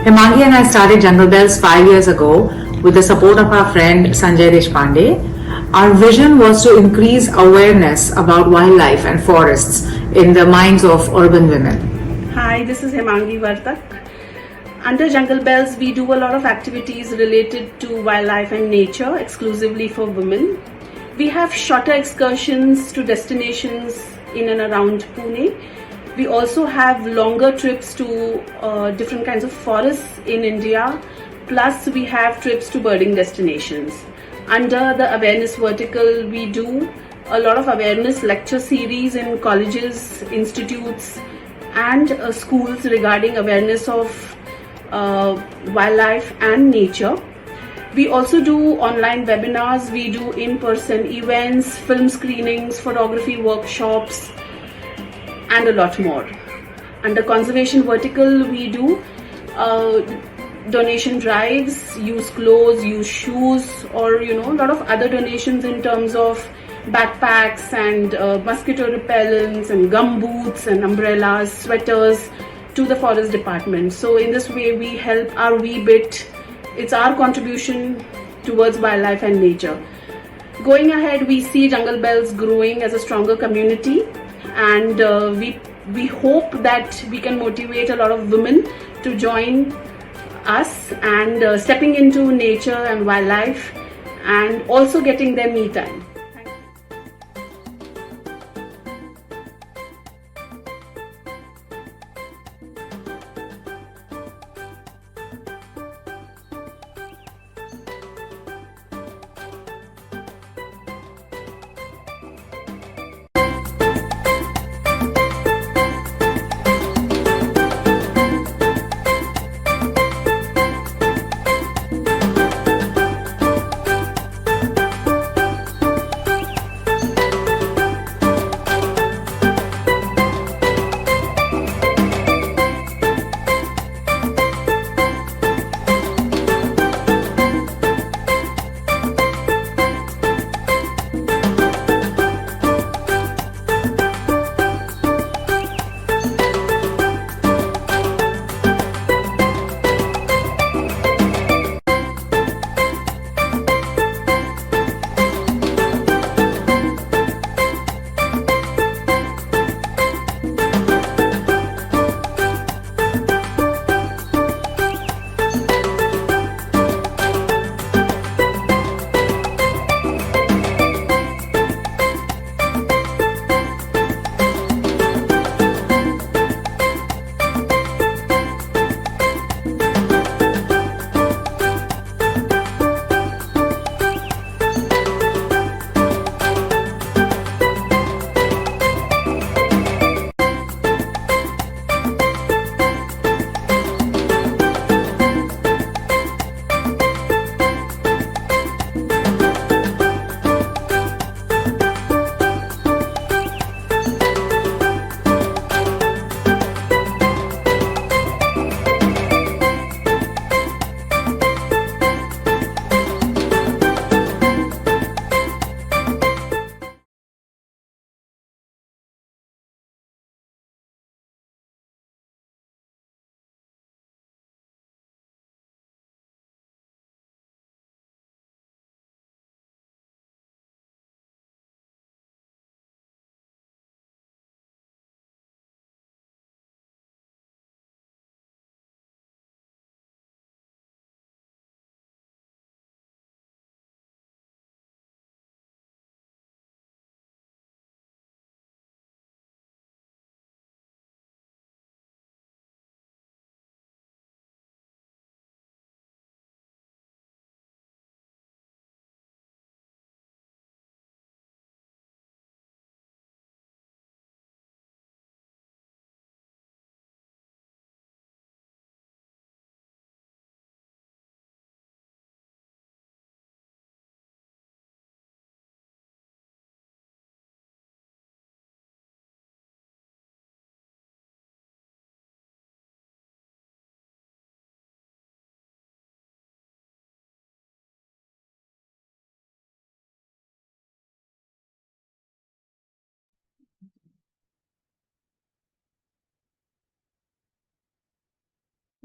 Himangi and I started Jungle Bells 5 years ago with the support of our friend Sanjay Deshpande. Our vision was to increase awareness about wildlife and forests in the minds of urban women. Hi, this is Himangi Vartak. Under Jungle Bells, we do a lot of activities related to wildlife and nature exclusively for women. We have shorter excursions to destinations in and around Pune. We also have longer trips to different kinds of forests in India. Plus, we have trips to birding destinations. Under the awareness vertical, we do a lot of awareness lecture series in colleges, institutes, and schools regarding awareness of wildlife and nature. We also do online webinars, we do in-person events, film screenings, photography workshops, and a lot more. Under conservation vertical, we do donation drives, use clothes, use shoes, or a lot of other donations in terms of backpacks and mosquito repellents and gum boots and umbrellas, sweaters to the forest department. So in this way we help our wee bit. It's our contribution towards wildlife and nature. Going ahead, we see Jungle Bells growing as a stronger community, and we hope that we can motivate a lot of women to join us and stepping into nature and wildlife and also getting their me time.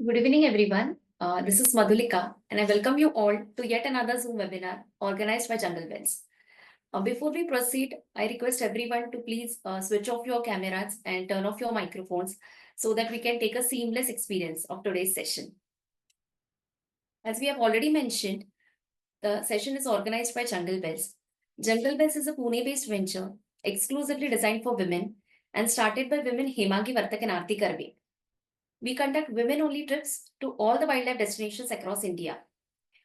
Good evening, everyone. This is Madhulika, and I welcome you all to yet another Zoom webinar organized by Jungle Bells. Before we proceed, I request everyone to please switch off your cameras and turn off your microphones so that we can take a seamless experience of today's session. As we have already mentioned, the session is organized by Jungle Bells. Jungle Bells is a Pune-based venture exclusively designed for women and started by women Hemangi Vartak and Aarti Karve. We conduct women-only trips to all the wildlife destinations across India.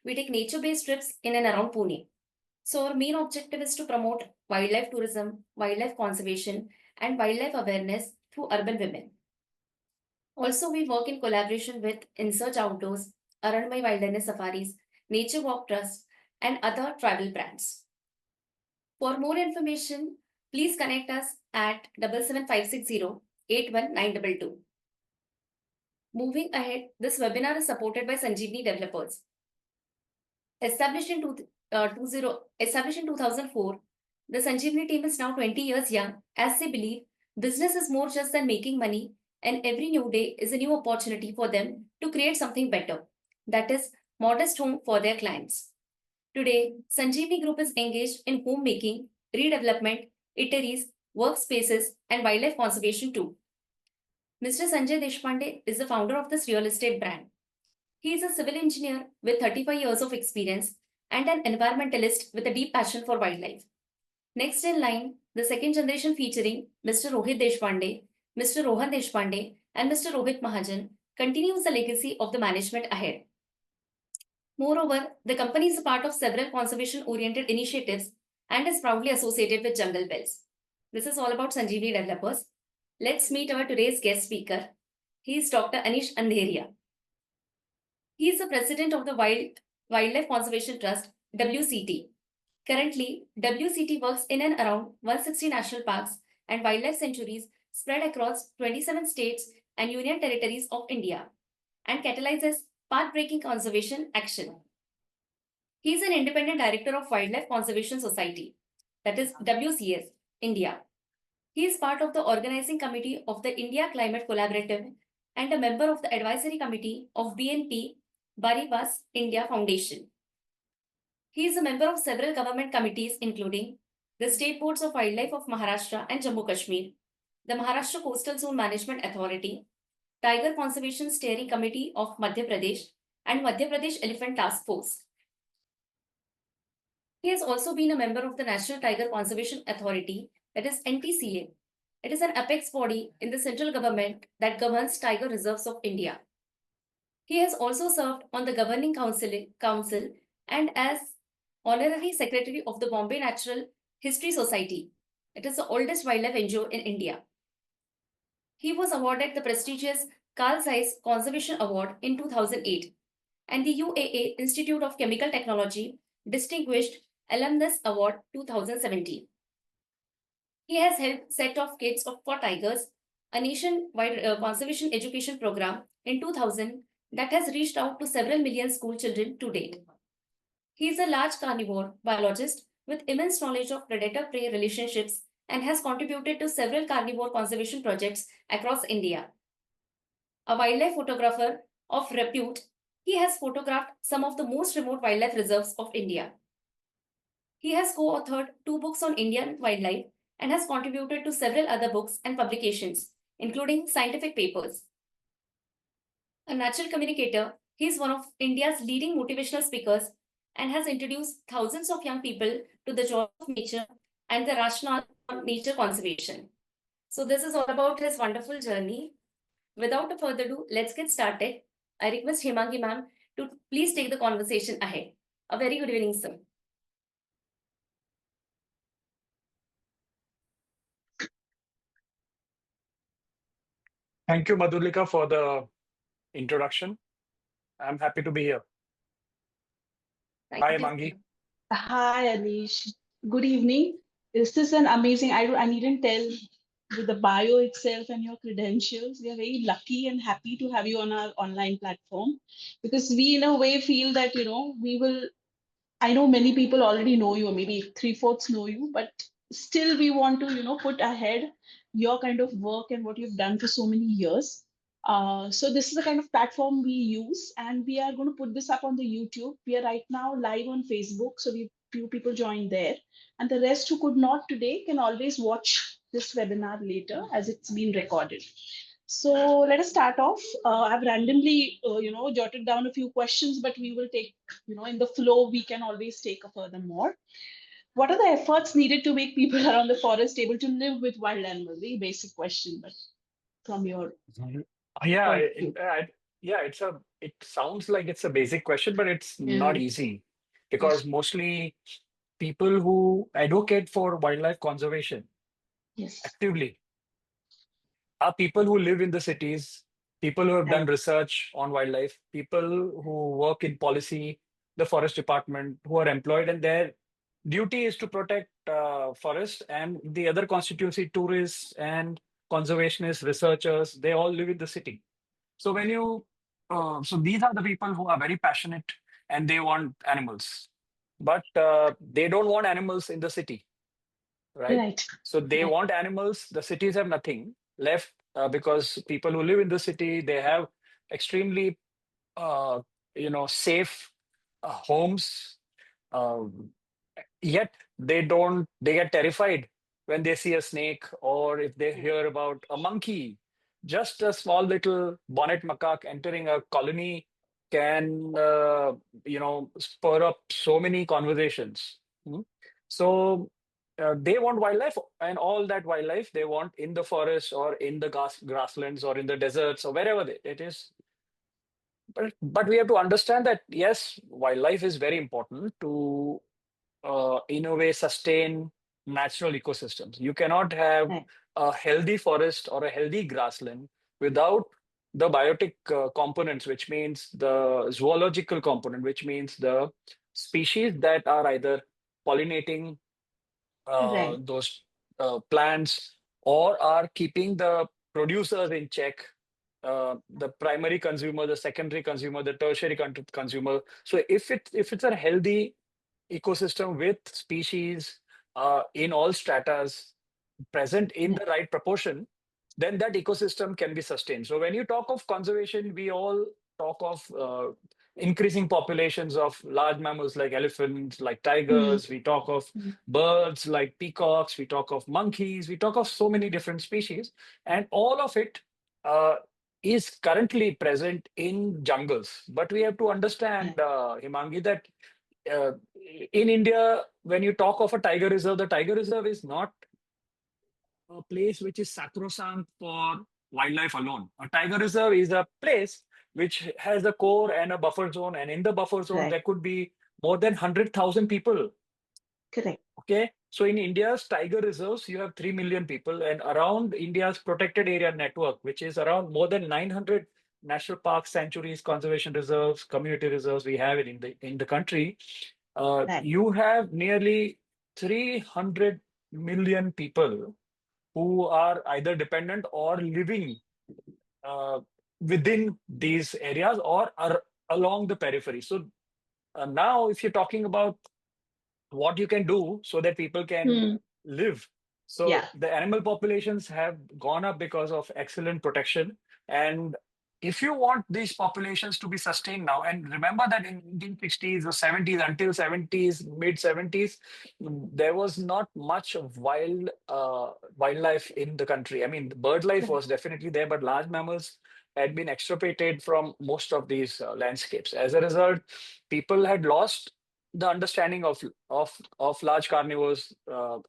We take nature-based trips in and around Pune. So our main objective is to promote wildlife tourism, wildlife conservation, and wildlife awareness through urban women. Also, we work in collaboration with In Search Outdoors, Aranmai Wilderness Safaris, Nature Walk Trust, and other travel brands. For more information, please connect us at 77560 Moving ahead, this webinar is supported by Sanjeevani Developers. Established in 2004, the Sanjeevani team is now 20 years young, as they believe business is more just than making money, and every new day is a new opportunity for them to create something better, that is, modest home for their clients. Today, Sanjeevani Group is engaged in homemaking, redevelopment, eateries, workspaces, and wildlife conservation too. Mr. Sanjay Deshpande is the founder of this real estate brand. He is a civil engineer with 35 years of experience and an environmentalist with a deep passion for wildlife. Next in line, the second generation featuring Mr. Rohit Deshpande, Mr. Rohan Deshpande, and Mr. Rohit Mahajan continues the legacy of the management ahead. Moreover, the company is a part of several conservation-oriented initiatives and is proudly associated with Jungle Bells. This is all about Sanjeevani Developers. Let's meet our today's guest speaker. He is Dr. Anish Andheria. He is the president of the Wildlife Conservation Trust, WCT. Currently, WCT works in and around 160 national parks and wildlife sanctuaries spread across 27 states and union territories of India and catalyzes path-breaking conservation action. He is an independent director of Wildlife Conservation Society, that is WCS, India. He is part of the organizing committee of the India Climate Collaborative and a member of the advisory committee of BNP Paribas India Foundation. He is a member of several government committees including the State Boards of Wildlife of Maharashtra and Jammu Kashmir, the Maharashtra Coastal Zone Management Authority, Tiger Conservation Steering Committee of Madhya Pradesh, and Madhya Pradesh Elephant Task Force. He has also been a member of the National Tiger Conservation Authority, that is NTCA. It is an apex body in the central government that governs tiger reserves of India. He has also served on the governing council and as honorary secretary of the Bombay Natural History Society. It is the oldest wildlife NGO in India. He was awarded the prestigious Carl Zeiss Conservation Award in 2008 and the UAA Institute of Chemical Technology Distinguished Alumnus Award 2017. He has helped set off Kids for Tigers, a nationwide conservation education program in 2000 that has reached out to several million school children to date. He is a large carnivore biologist with immense knowledge of predator-prey relationships and has contributed to several carnivore conservation projects across India. A wildlife photographer of repute, he has photographed some of the most remote wildlife reserves of India. He has co-authored 2 books on Indian wildlife and has contributed to several other books and publications, including scientific papers. A natural communicator, he is one of India's leading motivational speakers and has introduced thousands of young people to the joy of nature and the rationale for nature conservation. So this is all about his wonderful journey. Without further ado, let's get started. I request Hemangi ma'am to please take the conversation ahead. A very good evening, sir. Thank you, Madhulika, for the introduction. I'm happy to be here. Thank Hi, you. Mangi. Hi, Anish. Good evening. This is an amazing. I needn't tell with the bio itself and your credentials. We are very lucky and happy to have you on our online platform because we, in a way, feel that we will. I know many people already know you, or maybe three-fourths know you, but still we want to put ahead your kind of work and what you've done for so many years. So this is the kind of platform we use, and we are going to put this up on the YouTube. We are right now live on Facebook, so we few people joined there, and the rest who could not today can always watch this webinar later as it's been recorded. So let us start off. I've randomly, jotted down a few questions, but we will take, in the flow, we can always take a further more. What are the efforts needed to make people around the forest able to live with wild animals? Very basic question, but from your Mhm. Yeah, point of view. yeah, it sounds like it's a basic question, but it's not Yeah. easy because mostly people who advocate for wildlife conservation Yes. actively are people who live in the cities, people who have done Right. research on wildlife, people who work in policy, the forest department, who are employed, and their duty is to protect forest. And the other constituency, tourists and conservationists, researchers, they all live in the city. So so these are the people who are very passionate and they want animals, but they don't want animals in the city, right? Right. So they Right. want animals. The cities have nothing left because people who live in the city, they have extremely, uh, safe homes. Um, Yet they get terrified when they see a snake or if they hear about a monkey. Just a small little bonnet macaque entering a colony can, spur up so many conversations. Hmm? So they want wildlife, and all that wildlife they want in the forest or in the grasslands or in the deserts or wherever it is. But we have to understand that yes, wildlife is very important to in a way sustain natural ecosystems. You cannot have Right. a healthy forest or a healthy grassland without the biotic components, which means the zoological component, which means the species that are either pollinating Right. those plants or are keeping the producers in check, the primary consumer, the secondary consumer, the tertiary consumer. So if it's a healthy ecosystem with species in all stratas present in the Right. right proportion, then that ecosystem can be sustained. So when you talk of conservation, we all talk of increasing populations of large mammals like elephants, like Mm. tigers. We talk of Mm. birds like peacocks. We talk of monkeys. We talk of so many different species, and all of it uh, is currently present in jungles. But we have to understand, Right. Himangi, that uh, in India, when you talk of a tiger reserve, the tiger reserve is not a place which is sacrosanct for wildlife alone. A tiger reserve is a place which has a core and a buffer zone, and in the buffer zone, Right. there could be more than 100,000 people. Correct. Okay. So in India's tiger reserves, you have 3 million people, and around India's protected area network, which is around more than 900 national parks, sanctuaries, conservation reserves, community reserves we have it in the country. Right. You have nearly 300 million people who are either dependent or living uh, within these areas or are along the periphery. So now, if you're talking about what you can do so that people can Mm. live. So Yeah. the animal populations have gone up because of excellent protection. And if you want these populations to be sustained now, and remember that in 1960s or 70s, until 70s, mid 70s, there was not much of wildlife in the country. I mean, bird life Right. was definitely there, but large mammals had been extirpated from most of these landscapes. As a result, people had lost the understanding of large carnivores.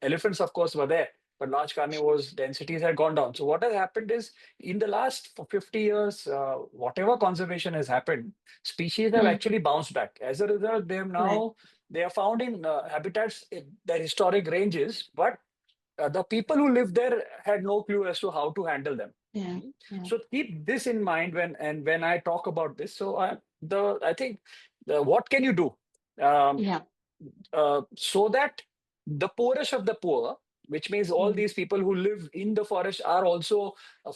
Elephants, of course, were there, but large carnivores densities had gone down. So what has happened is, in the last 50 years, whatever conservation has happened, species have Mm. actually bounced back. As a result, Right. they are found in habitats in their historic ranges, but the people who lived there had no clue as to how to handle them. Yeah. Mm. Yeah. So keep this in mind when I talk about this. So I think what can you do? Um, Yeah. so that the poorest of the poor, which means all Mm. these people who live in the forest, are also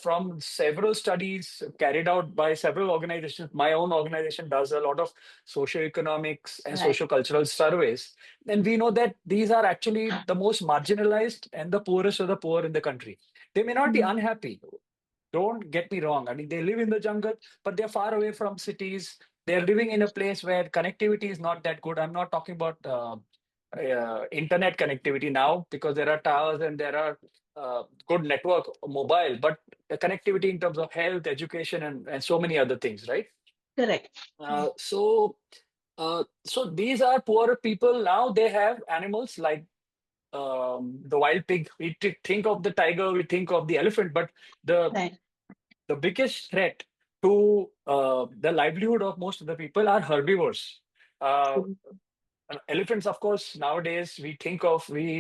from several studies carried out by several organizations. My own organization does a lot of socioeconomics and Right. sociocultural surveys. And we know that these are actually the most marginalized and the poorest of the poor in the country. They may not be Mm. unhappy. Don't get me wrong. I mean, they live in the jungle, but they're far away from cities. They're living in a place where connectivity is not that good. I'm not talking about internet connectivity now, because there are towers and there are good network mobile, but the connectivity in terms of health, education, and so many other things, right? Correct. Uh, so, so these are poorer people. Now they have animals like the wild pig. We think of the tiger, we think of the elephant, but the Right. the biggest threat to the livelihood of most of the people are herbivores. Uh, True. Elephants, of course, nowadays we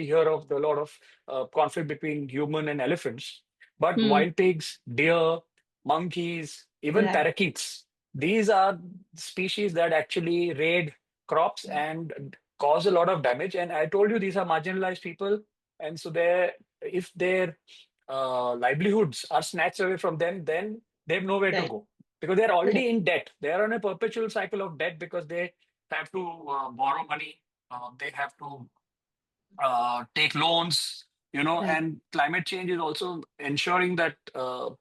hear of a lot of conflict between human and elephants. But Hmm. wild pigs, deer, monkeys, even Right. parakeets, these are species that actually raid crops and cause a lot of damage. And I told you these are marginalized people, and so if their livelihoods are snatched away from them, then they have nowhere to Right. go because they're already Correct. in debt. They are on a perpetual cycle of debt because they have to borrow money. They have to take loans, Right. and climate change is also ensuring that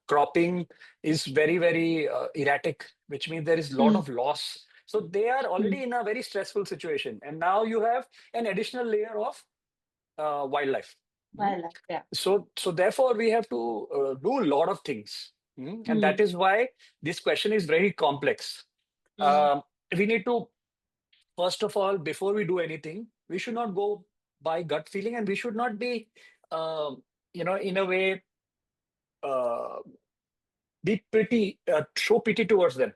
cropping is very, very erratic, which means there is a lot Hmm. of loss. So they are Hmm. already in a very stressful situation. And now you have an additional layer of wildlife. Mm. Wildlife. Yeah. So therefore, we have to do a lot of things. And Hmm. that is why this question is very complex. Hmm. Um, we need to, first of all, before we do anything, we should not go by gut feeling, and we should not be, um, in a way, uh, show pity towards them.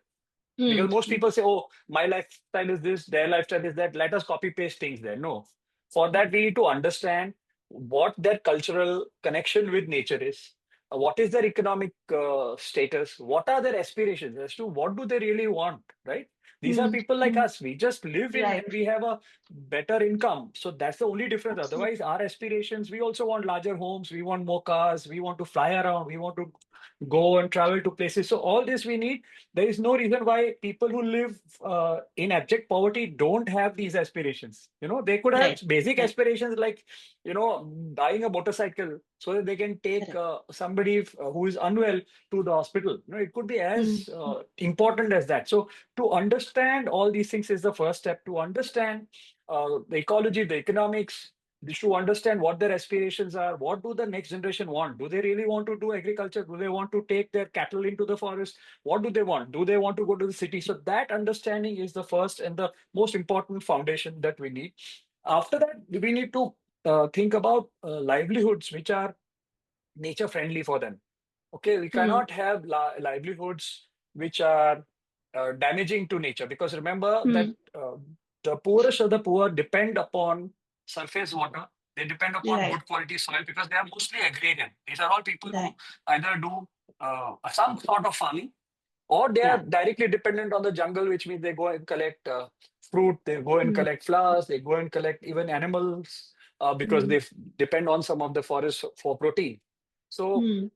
Hmm. Because most people say, oh, my lifestyle is this, their lifestyle is that. Let us copy paste things there. No. For that, we need to understand what their cultural connection with nature is, what is their economic status, what are their aspirations as to what do they really want, right? These are Hmm. people like Hmm. us. We just live in and Right. we have a better income. So that's the only difference. Absolutely. Otherwise, our aspirations, we also want larger homes, we want more cars, we want to fly around, we want to go and travel to places. So all this we need. There is no reason why people who live in abject poverty don't have these aspirations. They could have Right. basic Right. aspirations like, buying a motorcycle so that they can take Correct. somebody who is unwell to the hospital. It could be Hmm. as important as that. So to understand all these things is the first step. To understand the ecology, the economics, to understand what their aspirations are, what do the next generation want? Do they really want to do agriculture? Do they want to take their cattle into the forest? What do they want? Do they want to go to the city? So that understanding is the first and the most important foundation that we need. After that, we need to think about livelihoods which are nature friendly for them. Okay, we Hmm. cannot have livelihoods which are damaging to nature, because remember that Hmm. the poorest of the poor depend upon surface water. They depend upon Right. good quality soil because they are mostly agrarian. These are all people who Right. either do some sort of farming, or they are Yeah. directly dependent on the jungle, which means they go and collect fruit, they go and Hmm. collect flowers, they go and collect even animals because Hmm. they depend on some of the forest for protein. So Hmm.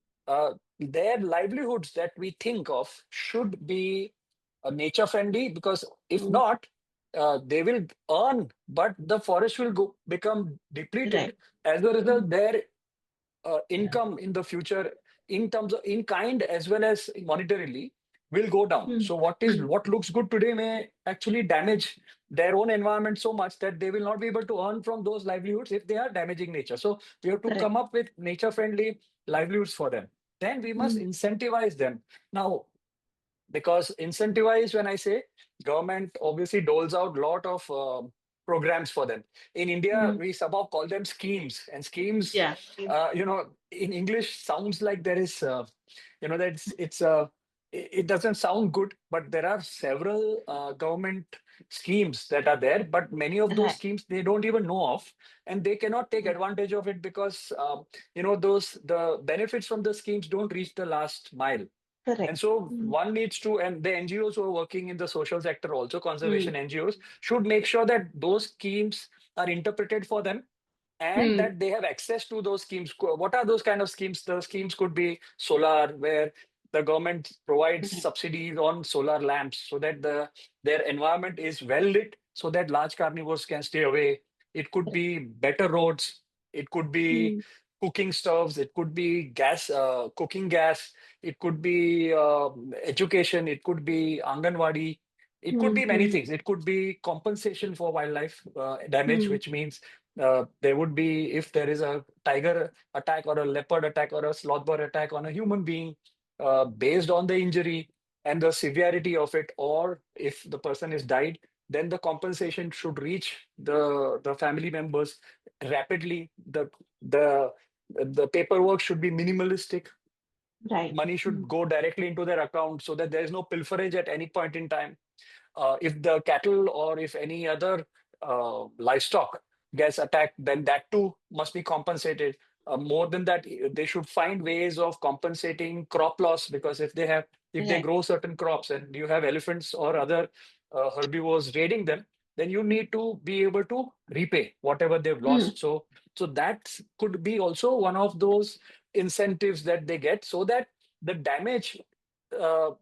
their livelihoods that we think of should be nature friendly, because if Hmm. not, they will earn, but the forest will become depleted. Right. As a Hmm. result, their income in the future, in terms of in kind as well as monetarily, will go down. Hmm. So Hmm. what looks good today may actually damage their own environment so much that they will not be able to earn from those livelihoods if they are damaging nature. So we have to Correct. come up with nature friendly livelihoods for them. Then we must Hmm. incentivize them. Now, because incentivize, when I say, government obviously doles out a lot of programs for them. In India, Hmm. we somehow call them schemes, and schemes, Yeah. in English sounds like there is, that it doesn't sound good, but there are several government schemes that are there, but many of those Right. schemes they don't even know of, and they cannot take Hmm. advantage of it because those the benefits from the schemes don't reach the last mile. And Correct. so Hmm. one needs to, and the NGOs who are working in the social sector, also Hmm. conservation NGOs, should make sure that those schemes are interpreted for them and Hmm. that they have access to those schemes. What are those kind of schemes? The schemes could be solar, where the government provides Right. subsidies on solar lamps so that their environment is well lit, so that large carnivores can stay away. It could Correct. be better roads. It could be Hmm. cooking stoves, it could be gas, cooking gas, it could be education, it could be Anganwadi, it could be many Hmm. things. It could be compensation for wildlife damage, Hmm. which means there would be, if there is a tiger attack or a leopard attack or a sloth bear attack on a human being, based on the injury and the severity of it, or if the person is died, then the compensation should reach the family members rapidly. The paperwork should be minimalistic. Right. Money Hmm. should go directly into their account so that there is no pilferage at any point in time. If the cattle or if any other livestock gets attacked, then that too must be compensated. More than that, they should find ways of compensating crop loss, because if they Right. grow certain crops and you have elephants or other herbivores raiding them, then you need to be able to repay whatever they've Hmm. lost. So that could be also one of those incentives that they get, so that the damage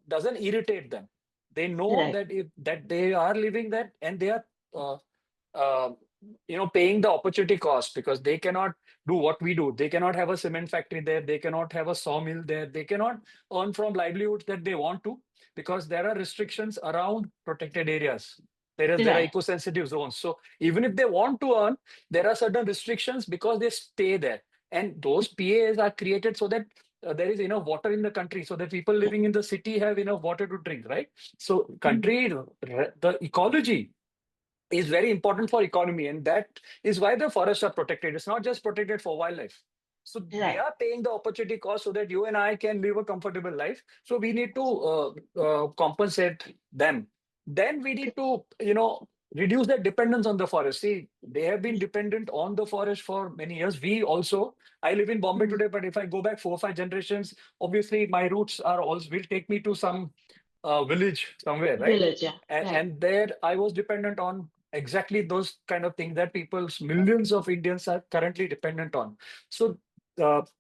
doesn't irritate them. They know Right. that if that they are living that, and they are uh, uh, paying the opportunity cost, because they cannot do what we do. They cannot have a cement factory there, they cannot have a sawmill there, they cannot earn from livelihoods that they want to, because there are restrictions around protected areas. There are Right. eco-sensitive zones. So even if they want to earn, there are certain restrictions because they stay there. And those PAs are created so that there is enough water in the country, so that people living in the city have enough water to drink, right? So Hmm. country, the ecology is very important for economy, and that is why the forests are protected. It's not just protected for wildlife. So they Right. are paying the opportunity cost so that you and I can live a comfortable life. So we need to compensate them. Then we need to reduce their dependence on the forest. See, they have been dependent on the forest for many years. We also, I live in Bombay Hmm. today, but if I go back 4 or 5 generations, obviously my roots are also will take me to some village somewhere, right? Village. Yeah. Right. And there I was dependent on exactly those kind of things that millions of Indians are currently dependent on. So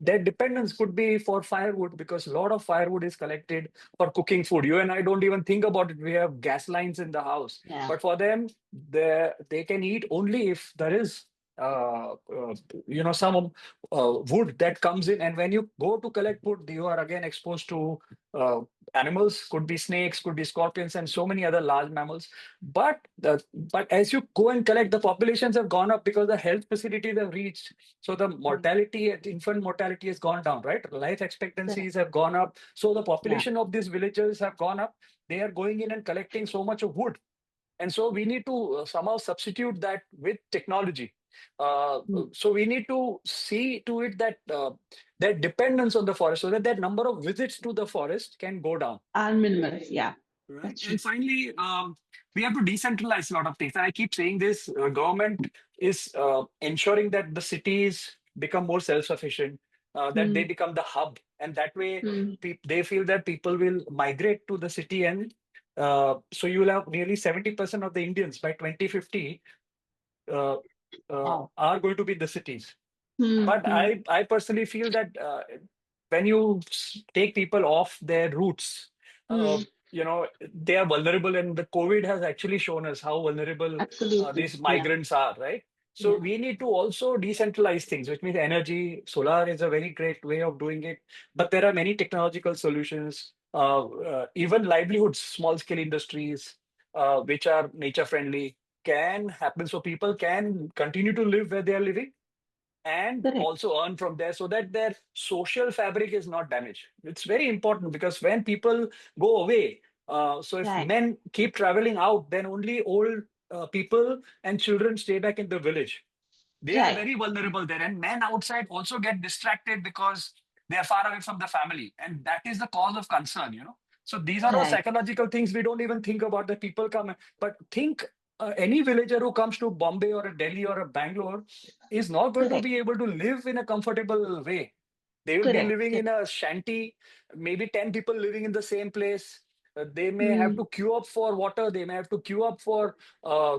their dependence could be for firewood, because a lot of firewood is collected for cooking food. You and I don't even think about it. We have gas lines in the house, Yeah. but for them, they can eat only if there is some wood that comes in. And when you go to collect wood, you are again exposed to uh, animals, could be snakes, could be scorpions, and so many other large mammals. But as you go and collect, the populations have gone up because the health facilities have reached. So the Hmm. mortality, infant mortality has gone down, right? Life Correct. expectancies have gone up. So the Yeah. population of these villages have gone up. They are going in and collecting so much of wood. And so we need to somehow substitute that with technology. Hmm. So we need to see to it that that dependence on the forest, so that that number of visits to the forest can go down. Are minimal. Yeah. Right. That's true. And finally, we have to decentralize a lot of things. And I keep saying this: government is ensuring that the cities become more self-sufficient, that they Hmm. become the hub, and that way Hmm. they feel that people will migrate to the city, and so you will have nearly 70% of the Indians by 2050 uh, Wow. are going to be in the cities. Hmm. But Hmm. I personally feel that when you take people off their roots, uh, Hmm. they are vulnerable, and the COVID has actually shown us how vulnerable Absolutely. these Yeah. migrants are, right? So Yeah. we need to also decentralize things, which means energy. Solar is a very great way of doing it, but there are many technological solutions, even livelihoods, small scale industries, which are nature friendly, can happen, so people can continue to live where they are living and Correct. also earn from there, so that their social fabric is not damaged. It's very important, because when people go away, so if Right. men keep traveling out, then only old people and children stay back in the village. They are Right. very vulnerable there, and men outside also get distracted because they are far away from the family, and that is the cause of concern. So these are all Right. psychological things we don't even think about, that people come. But think, any villager who comes to Bombay or a Delhi or a Bangalore is not going to Correct. be able to live in a comfortable way. They will be Correct. living Correct. in a shanty, maybe 10 people living in the same place. They may have Hmm. to queue up for water, they may have to queue up for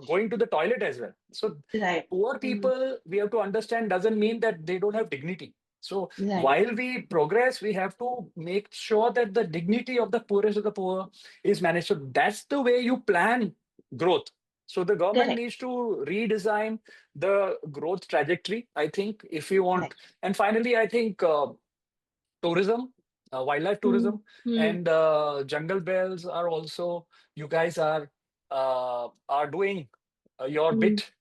going to the toilet as well. So Right. poor Hmm. people, we have to understand, doesn't mean that they don't have dignity. So Right. while we progress, we have to make sure that the dignity of the poorest of the poor is managed. So that's the way you plan growth. So the government Correct. needs to redesign the growth trajectory, I think, if we want. Right. And finally, I think tourism, wildlife Hmm. tourism, Hmm. and jungle bells are also. You guys are doing your Hmm. bit,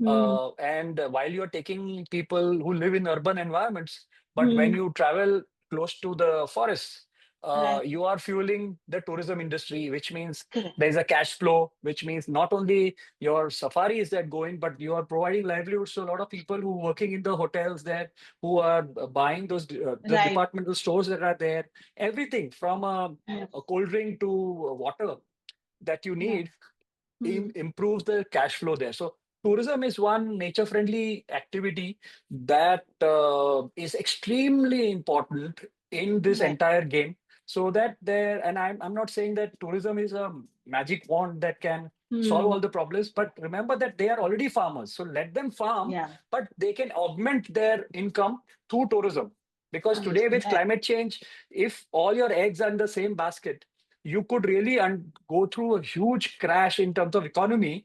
Hmm. and while you're taking people who live in urban environments, but when Hmm. you travel close to the forests, Right. you are fueling the tourism industry, which means Correct. there's a cash flow, which means not only your safaris that going, but you are providing livelihoods to a lot of people who are working in the hotels there, who are buying those the Right. departmental stores that are there, everything from Yes. a cold drink to water that you Right. need Hmm. improves the cash flow there. So tourism is one nature-friendly activity that is extremely important in this Right. entire game. So that there, and I'm not saying that tourism is a magic wand that can solve Hmm. all the problems, but remember that they are already farmers. So let them farm, Yeah. but they can augment their income through tourism. Because today with Right. climate change, if all your eggs are in the same basket, you could really go through a huge crash in terms of economy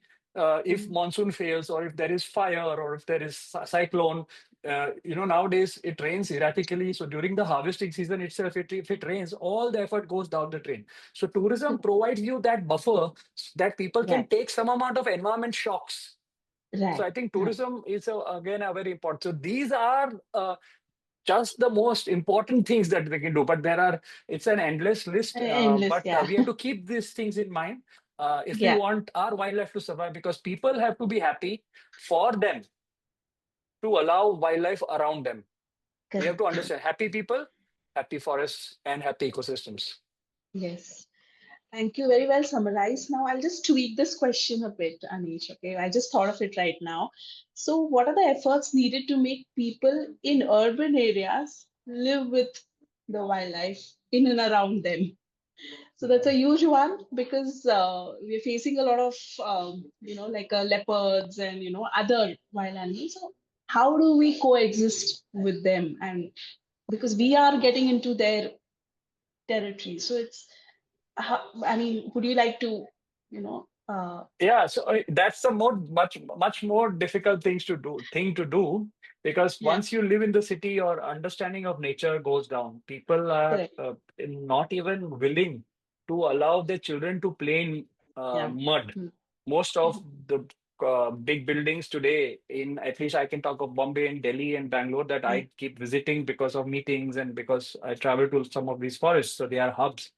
if Hmm. monsoon fails, or if there is fire, or if there is cyclone. Nowadays it rains erratically. So during the harvesting season itself, if it rains, all the effort goes down the drain. So tourism Correct. provides you that buffer that people can Right. take some amount of environment shocks. So Right. I think Right. tourism is again a very important. So these are just the most important things that we can do, but it's an endless list, Endless. but Yeah. we have to keep these things in mind if we Yeah. want our wildlife to survive, because people have to be happy for them to allow wildlife around them. We have to Correct. understand happy people, happy forests, and happy ecosystems. Yes. Thank you. Very well summarized. Now, I'll just tweak this question a bit, Anish. Okay. I just thought of it right now. So, what are the efforts needed to make people in urban areas live with the wildlife in and around them? So, that's a huge one because we're facing a lot of, like leopards and, other wild animals. So, how do we coexist with them? And because we are getting into their territory. So, I mean, would you like to, you know, uh, Yeah, so that's the much more difficult thing to do, because yeah, once you live in the city, your understanding of nature goes down. People are correct. not even willing to allow their children to play in Yeah. mud. Mm, Most of mm, the big buildings today, in at least I can talk of Bombay and Delhi and Bangalore, that mm, I keep visiting because of meetings and because I travel to some of these forests, so they are hubs.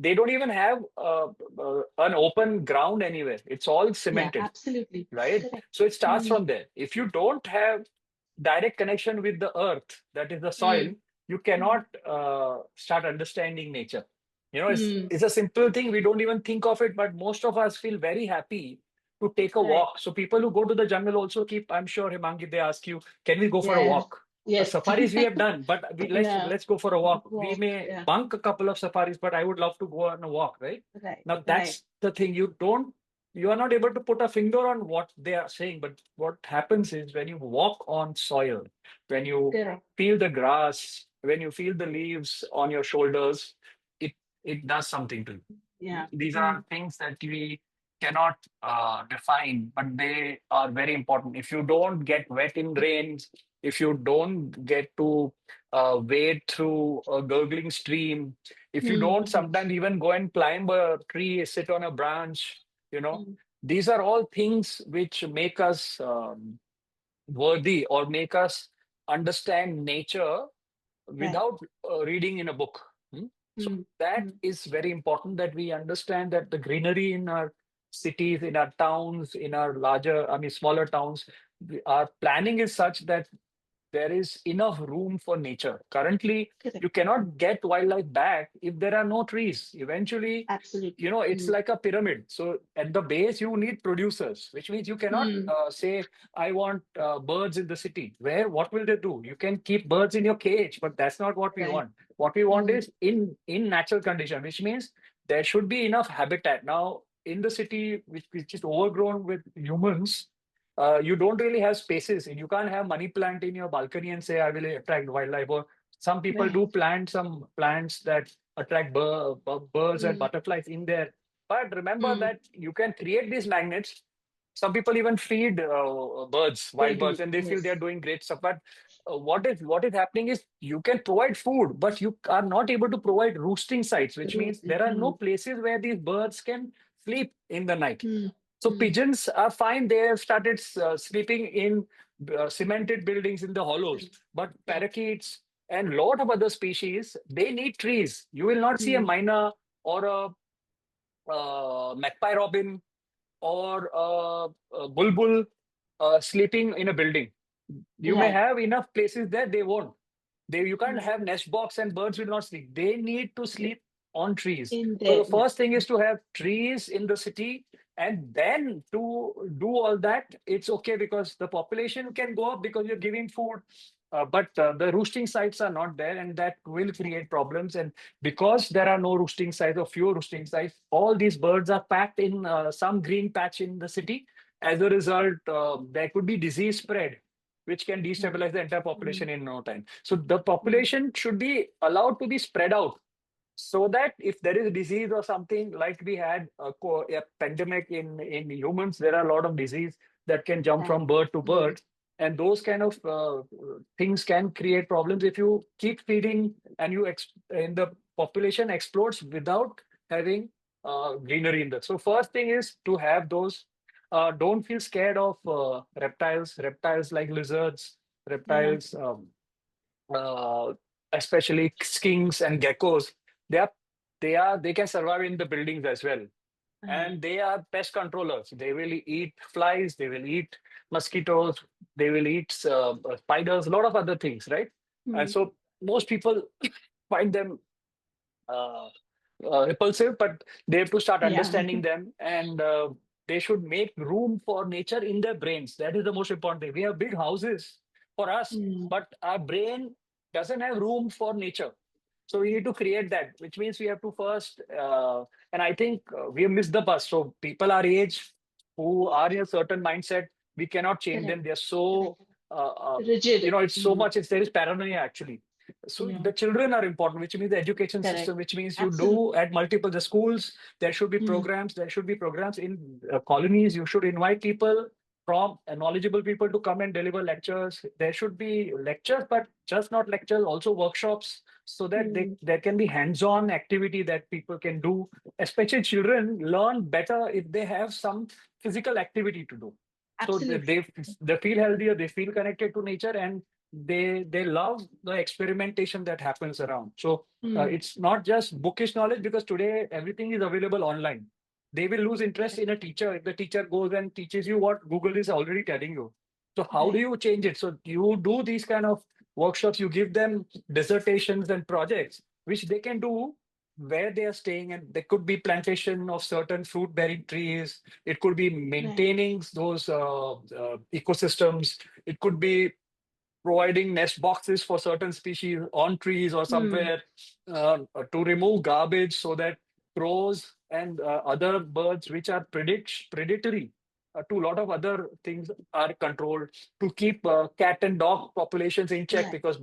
They don't even have an open ground anywhere. It's all yeah, cemented, absolutely. right? Correct. So it starts Mm, from there. If you don't have direct connection with the earth, that is the soil, mm, you mm, cannot start understanding nature. mm, It's a simple thing. We don't even think of it, but most of us feel very happy to take a right. walk. So people who go to the jungle also keep. I'm sure, Himangi, they ask you, "Can we go for a Yeah. walk?" Yes. Safaris we have done, but Yeah. let's go for a walk. We Walk. may Yeah. bunk a couple of safaris, but I would love to go on a walk, right? Right. Now Right. that's the thing. You are not able to put a finger on what they are saying, but what happens is when you walk on soil, when you Correct. feel the grass, when you feel the leaves on your shoulders, it it does something to you. Yeah. These Mm, are things that we cannot define, but they are very important. If you don't get wet in rains, if you don't get to wade through a gurgling stream, if you mm, don't sometimes even go and climb a tree, sit on a branch, you know, mm, these are all things which make us worthy or make us understand nature right. without reading in a book. Hmm? So Mm, that mm, is very important, that we understand that the greenery in our cities, in our towns, in our smaller towns, our planning is such that there is enough room for nature. Currently, correct. you cannot get wildlife back if there are no trees. Eventually, Absolutely. it's Mm, like a pyramid. So at the base, you need producers, which means you cannot mm, say, I want birds in the city. What will they do? You can keep birds in your cage, but that's not what we right. want. What we want Mm, is in natural condition, which means there should be enough habitat. Now, in the city, which is overgrown with humans, you don't really have spaces, and you can't have money plant in your balcony and say, I will attract wildlife. Or some people right. do plant some plants that attract birds and Mm, butterflies in their But remember Hmm. that you can create these magnets. Some people even feed birds, They wild birds, do. and they feel they are Yes. doing great stuff. But what is happening is you can provide food, but you are not able to provide roosting sites, which means Roasting. there are no Hmm. places where these birds can sleep in the night. Hmm. So Hmm. pigeons are fine. They have started sleeping in cemented buildings in the hollows. Correct. But Yeah. parakeets and lot of other species, they need trees. You will not see a Hmm. myna or a magpie robin or a bulbul sleeping in a building. You may Right. have enough places there, they won't. You can't Hmm. have nest box and birds will not sleep. They need to Correct. sleep on trees. In So there. the Yeah. first thing is to have trees in the city, and then to do all that, it's okay because the population can go up because you're giving food. But the roosting sites are not there, and that will create problems. And because there are no roosting sites or few roosting sites, all these birds are packed in some green patch in the city. As a result, there could be disease spread, which can Right. destabilize the entire Hmm. population in no time. So the Hmm. population should be allowed to be spread out so that if there is a disease or something like we had a pandemic in humans, there are a lot of disease that can jump Right. from bird to Hmm. bird, and those kind of things can create problems if you keep feeding and and the population explodes without having greenery in that. So first thing is to have those. Don't feel scared of reptiles like lizards, Yeah. reptiles. Uh, Especially skinks and geckos, they are they can survive in the buildings as well, Right. and they are pest controllers. They will eat flies, they will eat mosquitoes, they will eat spiders, a lot of other things, right? And Hmm. so most people find them uh, repulsive, but they have to start Yeah. understanding them, and they should make room for nature in their brains. That is the most important thing. We have big houses for us, Hmm. but our brain doesn't have room for nature. So we need to create that, which means we have to first, and I think we have missed the bus. So people our age who are in a certain mindset, we cannot change them. Correct. They're Correct. so, Rigid. it's so Hmm. much, there is paranoia actually. So Yeah. the children are important, which means the education Correct. system, which means you do Absolutely. at multiple the schools. Hmm. There should be programs in colonies. You should invite people from knowledgeable people to come and deliver lectures. There should be lectures, but just not lectures, also workshops, so that Hmm. there can be hands-on activity that people can do. Especially children learn better if they have some physical activity to do. So Absolutely. they feel healthier, they feel connected to nature, and they love the experimentation that happens around. So Hmm. it's not just bookish knowledge, because today everything is available online. They will lose interest Correct. in a teacher if the teacher goes and teaches you what Google is already telling you. So how do Right. you change it? So you do these kind of workshops, you give them dissertations and projects which they can do where they are staying, and there could be plantation of certain fruit bearing trees, it could be Right. maintaining those ecosystems, it could be providing nest boxes for certain species on trees or Hmm. somewhere, to remove garbage so that crows and other birds which are predatory to a lot of other things are controlled, to keep cat and dog populations in check, Right. because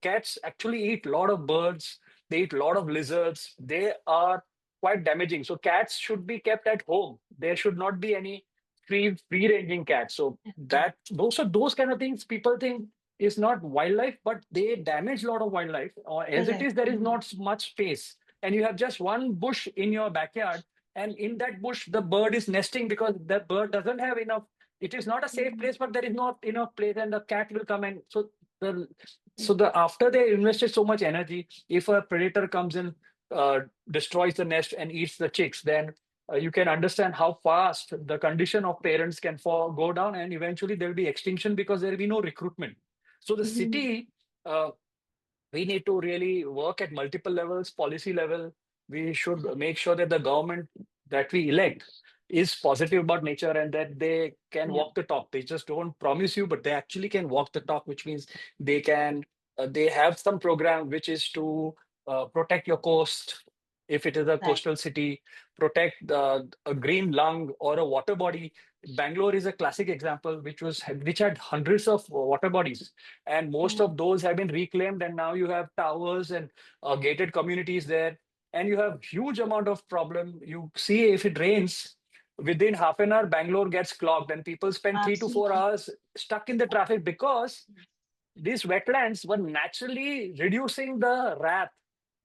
cats actually eat a lot of birds, they eat a lot of lizards, they are quite damaging. So cats should be kept at home. There should not be any free ranging cats. So Correct. that those kind of things people think is not wildlife, but they damage a lot of wildlife. Or as it Correct. is, there is Hmm. not much space, and you have just one bush in your backyard, and in that bush, the bird is nesting because that bird doesn't have enough. It is not a safe Hmm. place, but there is not enough place, and the cat will come and the Hmm. the after they invested so much energy, if a predator comes in, destroys the nest and eats the chicks, then you can understand how fast the condition of parents can go down, and eventually there will be extinction because there will be no recruitment. So the Hmm. city, uh, we need to really work at multiple levels, policy level. We should make sure that the government that we elect is positive about nature, and that they can Yeah. walk the talk. They just don't promise you, but they actually can walk the talk, which means they have some program which is to protect your coast. If it is a Right. coastal city, protect a green lung or a water body. Bangalore is a classic example, which had hundreds of water bodies, and most Right. of those have been reclaimed, and now you have towers and gated communities there. and you have huge amount of problem. You see, if it rains, within half an hour, Bangalore gets clogged, and people spend 3 to 4 Absolutely. hours stuck in the traffic because these wetlands were naturally reducing the wrath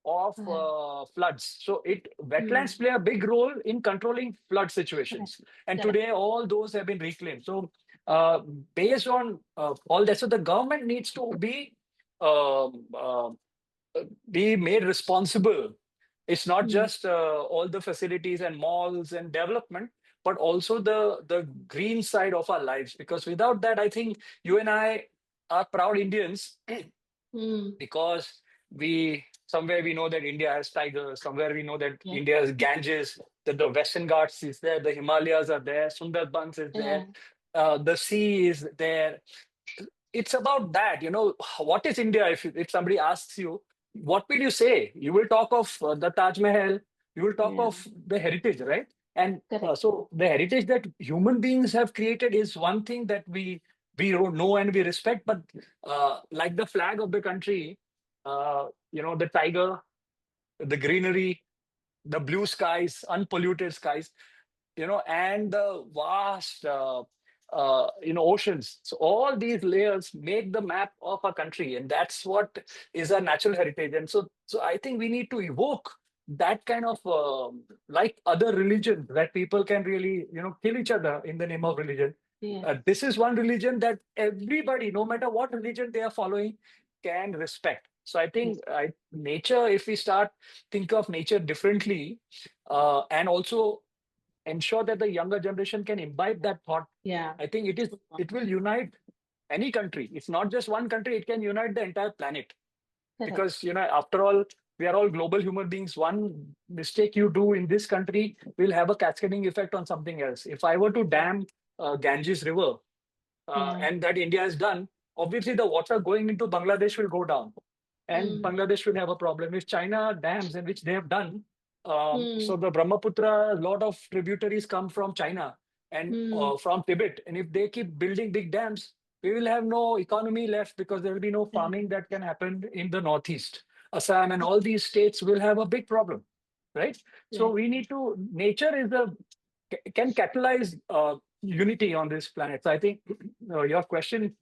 of Correct. floods. So Hmm. wetlands play a big role in controlling flood Correct. situations. And Correct. today, all those have been reclaimed. So uh, based on all that, so the government needs to um, uh, be made responsible. It's not Hmm. just all the facilities and malls and development, but also the green side of our lives. Because without that, I think you and I are proud Indians Hmm. because we somewhere we know that India has tigers, somewhere we know that Yeah. India has Ganges, that the Western Ghats is there, the Himalayas are there, Sundarbans is there, Yeah. the sea is there. It's about that. What is India? If somebody asks you, what will you say? You will talk of the Taj Mahal. You will talk Yeah. of the heritage, right? And Correct. so the heritage that human beings have created is one thing that we don't know and we respect. But like the flag of the country, the tiger, the greenery, the blue skies, unpolluted skies, and the vast, oceans. So all these layers make the map of our country, and that's what is our natural heritage. And so I think we need to evoke that kind of, like other religion, that people can really, kill each other in the name of religion. Yeah. This is one religion that everybody, no matter what religion they are following, can respect. So I Yes. think nature, if we start think of nature differently, and also ensure that the younger generation can imbibe that thought. Yeah. I think it will unite any country. It's not just one country, it can unite the entire planet. Correct. Because after all, we are all global human beings. One mistake you do in this country will have a cascading effect on something else. If I were to Yeah. dam Ganges River, Yeah. and that India has done, obviously the water going into Bangladesh will go down, and Hmm. Bangladesh will have a problem. If China dams, and which they have done, Hmm. so the Brahmaputra, a lot of tributaries come from China and Hmm. from Tibet, and if they keep building big dams, we will have no economy left because there will be no Correct. farming that can happen in the northeast. Assam and all these states will have a big problem, right? So Right. we need to. Nature can catalyze unity on this planet. So I think your question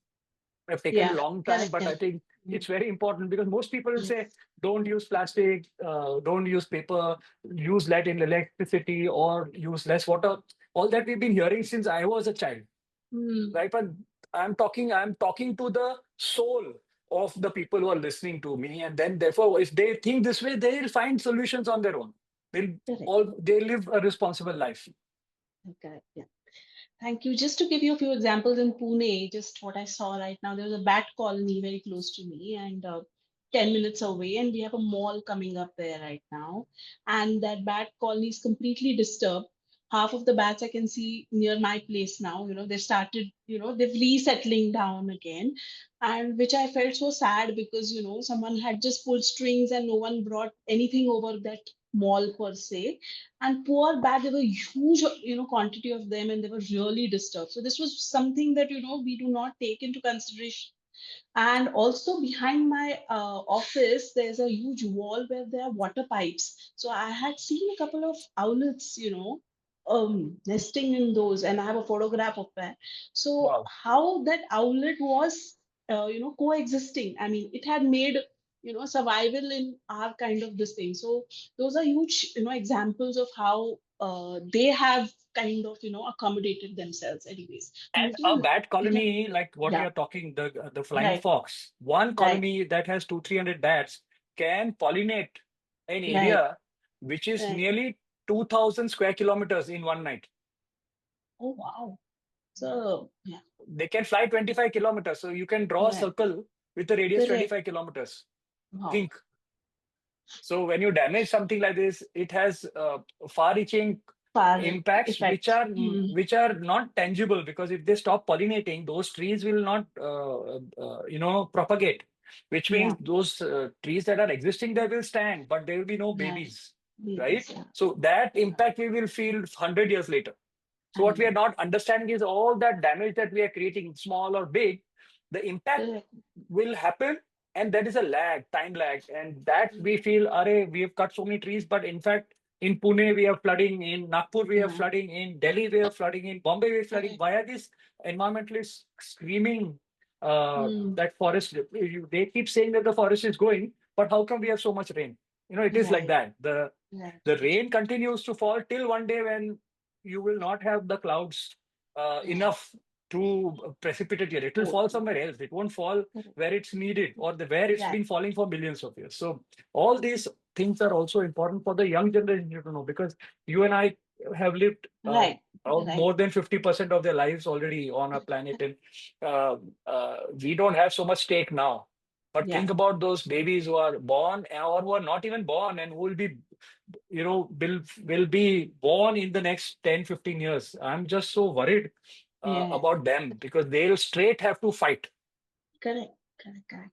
have taken a Yeah. long time, Correct. but I Correct. think Yeah. it's very important because most people will say, Yes. don't use plastic, don't use paper, use light in electricity, or use less water. All that we've been hearing since I was a child, Hmm. right? But I'm talking to the soul of the people who are listening to me, and then therefore, if they think this way, they'll find solutions on their own. Correct. They live a responsible life. Correct. Yeah. Thank you. Just to give you a few examples in Pune, just what I saw right now, there's a bat colony very close to me and 10 minutes away, and we have a mall coming up there right now. And that bat colony is completely disturbed. Half of the bats I can see near my place now, they started, they're resettling down again. And which I felt so sad because, someone had just pulled strings and no one brought anything over that mall per se, and poor bat, there were huge quantity of them and they were really disturbed. So this was something that we do not take into consideration. And also behind my office there's a huge wall where there are water pipes, so I had seen a couple of owlets nesting in those, and I have a photograph of that. So Wow. how that owlet was coexisting, I mean, it had made survival in our kind of this thing. So those are huge examples of how they have kind of accommodated themselves. Anyways, And moving a on. bat Yeah. colony, like what Yeah. you're talking, the flying Right. fox, one Right. colony that has 200-300 bats can pollinate an Right. area which is Right. nearly 2,000 square kilometers in one night. Oh, wow. So, yeah. They can fly 25 kilometers. So you can draw a Right. circle with a radius Correct. 25 kilometers. Wow. Think. So when you damage something like this, it has far-reaching Far impacts which effect. are Hmm. which are not tangible, because if they stop pollinating, those trees will not propagate, which means Yeah. those trees that are existing there will stand, but there will be no Right. babies, right? Babies. Yeah. So that Yeah. impact we will feel 100 years later. So what we are 100. not understanding is all that damage that we are creating, small or big, the impact Correct. will happen and there is a lag, time lag, and that we feel, are we have cut so many trees, but in fact, in Pune we have flooding, in Nagpur we have Yeah. flooding, in Delhi we have flooding, in Bombay we have flooding. Correct. Why are these environmentalists screaming Hmm. that forest? They keep saying that the forest is going, but how come we have so much rain? It is like Right. that. Right. The rain continues to fall till one day when you will not have the clouds Yeah. enough to precipitate here. It will Oh, fall somewhere else. It won't fall correct. where it's needed or where it's Right. been falling for millions of years. So all these things are also important for the young generation to know, because you and I have lived Right. Right. more than 50% of their lives already on our planet, and we don't have so much stake now. But Yeah. think about those babies who are born or who are not even born and who will be, will be born in the next 10, 15 years. I'm just so worried Yeah. about them, because they'll straight have to fight. Correct. Correct. Correct.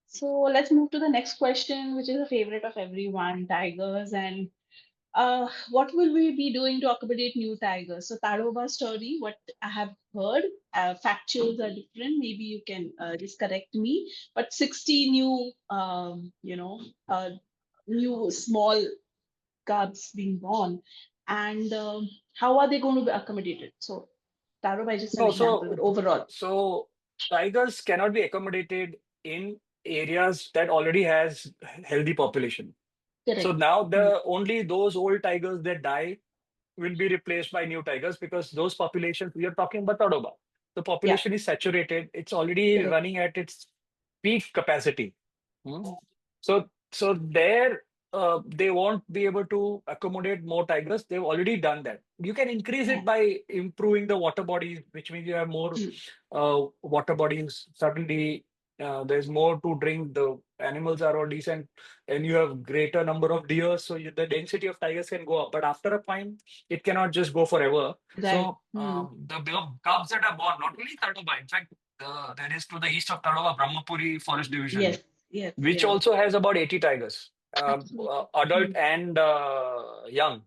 So let's move to the next question, which is a favorite of everyone, tigers. And what will we be doing to accommodate new tigers? So Tadoba story, what I have heard, factuals are different. Maybe you can just correct me. But 60 new, new small cubs being born, and how are they going to be accommodated? So Tadoba is just an No, example, but overall, so tigers cannot be accommodated in areas that already has healthy population. So correct. now Hmm. the only those old tigers that die will be replaced by new tigers, because those populations, we are talking about Tadoba. The Yeah, population is saturated. It's already correct. running at its peak capacity. Hmm? Yeah. So there, they won't be able to accommodate more tigers. They've already done that. You can increase it Right. by improving the water bodies, which means you have more Hmm. water bodies. Suddenly, there's more to drink. The animals are all decent, and you have greater number of deer, so the density of tigers can go up. But after a point, it cannot just go forever. Right. So Hmm. the cubs that are born, not only Tadoba, in fact, there is to the east of Tadoba, Brahmapuri Forest Division, Yes. Yes. which Yeah. also has about 80 tigers, Absolutely. adult Hmm. and young.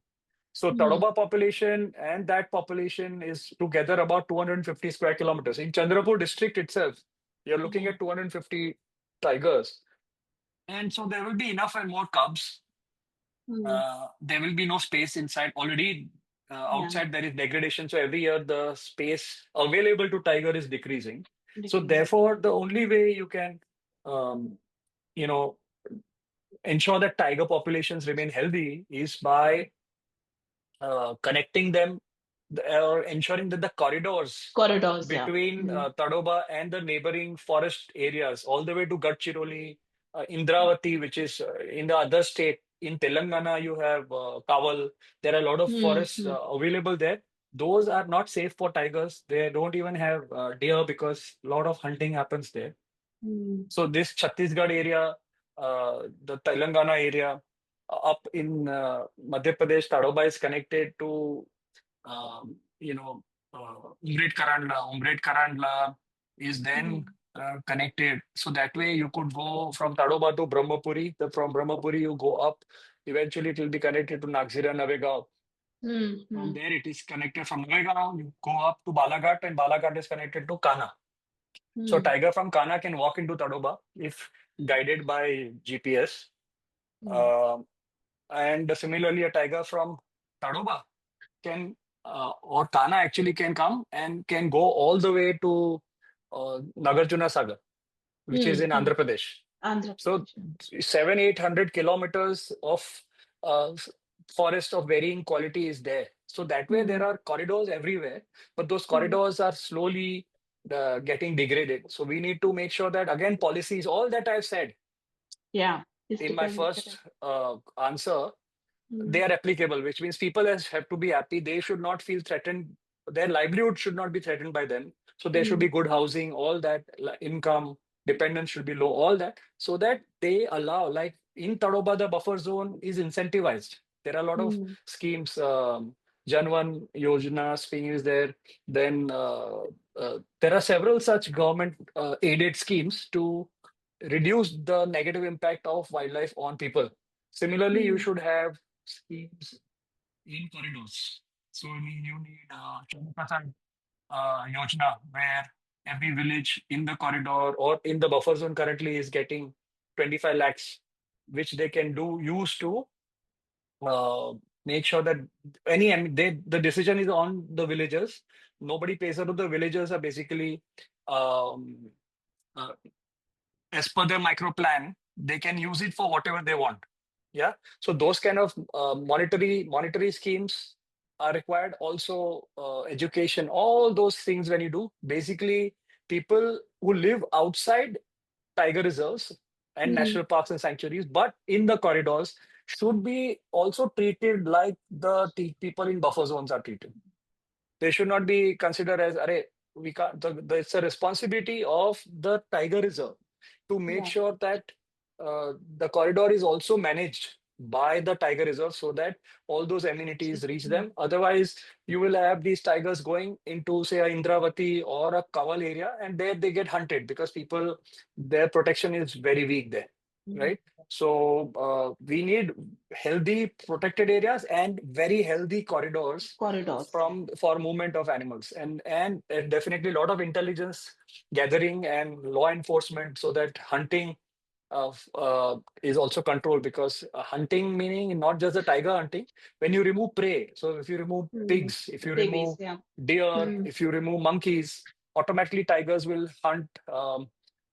So Hmm. Tadoba population and that population is together about 250 square kilometers. In Chandrapur district itself, you're looking Hmm. at 250 tigers. And so there will be enough and more cubs. Hmm. There will be no space inside. Already Yeah. outside there is degradation. So every year the space available to tiger is decreasing. So Decreasing. therefore, the only way you can um, you know ensure that tiger populations remain healthy is by connecting them, or ensuring that the corridors Corridors. Yeah. between Hmm. Tadoba and the neighboring forest areas, all the way to Gadchiroli, Indravati, which is in the other state. In Telangana, you have Kawal. There are a lot of Hmm. forests Hmm. available there. Those are not safe for tigers. They don't even have deer, because a lot of hunting happens there. Hmm. So this Chhattisgarh area, the Telangana area, up in Madhya Pradesh, Tadoba is connected to Umred Karandla. Umred Karandla is then Hmm. connected. So that way you could go from Tadoba to Brahmapuri. From Brahmapuri you go up. Eventually it will be connected to Naxira, Navegaon. Hmm. From Hmm. there it is connected from Navegaon. You go up to Balaghat, and Balaghat is connected to Kana. So Hmm. tiger from Kana can walk into Tadoba if guided by GPS. Hmm. Um and similarly, a tiger from Tadoba can or Kana actually can come and can go all the way to Nagarjuna Sagar, which Hmm. is in Hmm. Andhra Pradesh. Andhra So Pradesh. 700-800 kilometers of uh, forest of varying quality is there. So that way there Hmm. are corridors everywhere, but those Hmm. corridors are slowly getting degraded. So we need to make sure that, again, policies, all that I've said Yeah. It's in my dependent. first Correct. answer, Hmm. they are applicable, which means people have to be happy. They should not feel threatened. Their livelihood should not be threatened by them. So there should Hmm. be good housing, all that, income, dependence should be low, all that, so that they allow, like in Tadoba, the buffer zone is incentivized. There are a lot of Hmm. schemes. Janvan Yojana scheme is there. Then there are several such government aided schemes to reduce the negative impact of wildlife on people. Similarly, you Hmm. should have schemes in corridors. So you need Chandra Prasad Yojana, where every village in the corridor or in the buffer zone currently is getting 25 lakhs, which they can use to uh, make sure that the decision is on the villagers. Nobody pays out. The villagers are basically um, uh, as per their micro plan, they can use it for whatever they want. Yeah. So those kind of monetary schemes are required. Also, education, all those things when you do, basically people who live outside tiger reserves and Hmm. national parks and sanctuaries, but in the corridors should be also treated like the people in buffer zones are treated. They should not be considered as, Are, we can't, it's a responsibility of the tiger reserve to make Yeah. sure that the corridor is also managed by the tiger reserve so that all those amenities reach Hmm. them. Otherwise, you will have these tigers going into, say, a Indravati or a Kaval area, and there they get hunted because their protection is very weak there, Hmm. right? So we need healthy protected areas and very healthy corridors Corridors. for movement of animals, and definitely a lot of intelligence gathering and law enforcement so that hunting is also controlled, because hunting meaning not just the tiger hunting. When you remove prey, so if you remove Hmm. pigs, if you Prey remove base. Yeah. deer, Hmm. if you remove monkeys, automatically tigers will hunt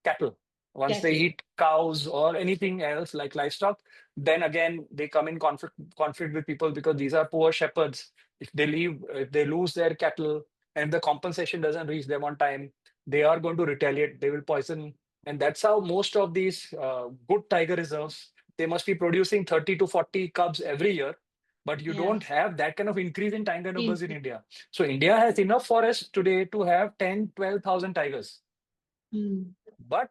cattle. Once they Cattle. eat cows or anything else like livestock, then again they come in conflict with people, because these are poor shepherds. If they lose their cattle and the compensation doesn't reach them on time, they are going to retaliate. They will poison, and that's how most of these good tiger reserves, they must be producing 30 to 40 cubs every year. But you Yeah. don't have that kind of increase in tiger In. numbers in India. So India has enough forests today to have 10, 12,000 tigers. Hmm. But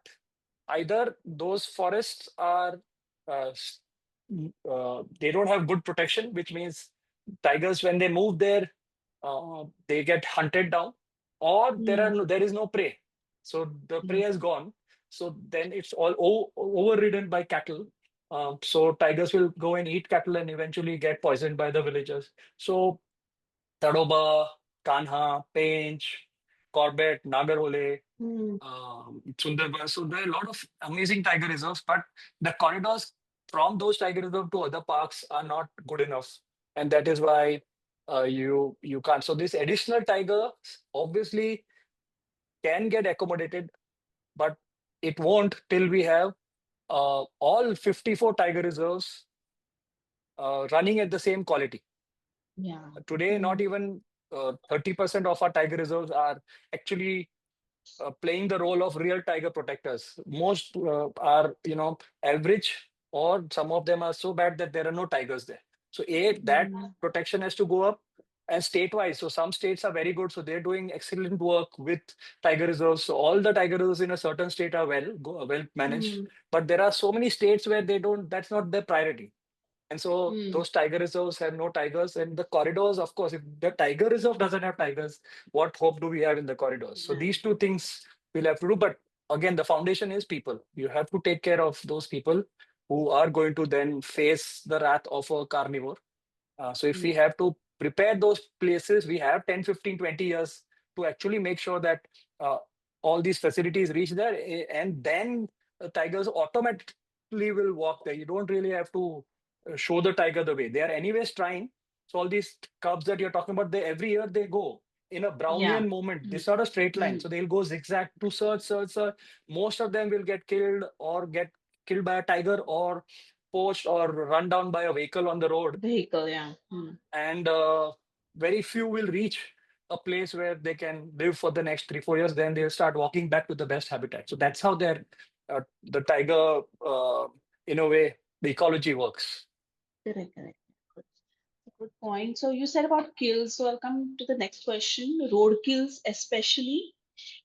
either those forests are they don't have good protection, which means tigers, when they move there, they get hunted down, or Hmm. there is no prey, so the Hmm. prey has gone. So then it's all overridden by cattle. So tigers will go and eat cattle and eventually get poisoned by the villagers. So Tadoba, Kanha, Pench, Corbett, Nagarhole, Hmm. Sundarban. So there are a lot of amazing tiger reserves, but the corridors from those tiger reserves to other parks are not good enough, and that is why you can't. So this additional tiger obviously can get accommodated, but it won't till we have all 54 tiger reserves running at the same quality. Yeah. Today, Hmm. not even 30% of our tiger reserves are actually playing the role of real tiger protectors. Most are, average, or some of them are so bad that there are no tigers there. So, that Hmm. protection has to go up, and state-wise. So, some states are very good. So, they're doing excellent work with tiger reserves. So, all the tiger reserves in a certain state are well managed. Hmm. But there are so many states where they don't. That's not their priority, and so Hmm. those tiger reserves have no tigers. And the corridors, of course, if the tiger reserve doesn't have tigers, what hope do we have in the corridors? So Yeah. these two things we'll have to do. But again, the foundation is people. You have to take care of those people who are going to then face the wrath of a carnivore. So if Hmm. we have to prepare those places, we have 10, 15, 20 years to actually make sure that uh, all these facilities reach there, and then tigers automatically will walk there. You don't really have to show the tiger the way. They are anyways trying. So all these cubs that you're talking about, they every year they go in a Yeah. Brownian movement. Hmm. This is not a straight line. Hmm. So they'll go zigzag to search. Most of them will get killed or get killed by a tiger, or poached or run down by a vehicle on the road, Vehicle. Yeah. Hmm. and very few will reach a place where they can live for the next 3 4 years. Then they'll start walking back to the best habitat. So that's how the tiger, in a way, the ecology works. Correct. Correct. Good. Good point. So you said about kills. So I'll come to the next question. Road kills, especially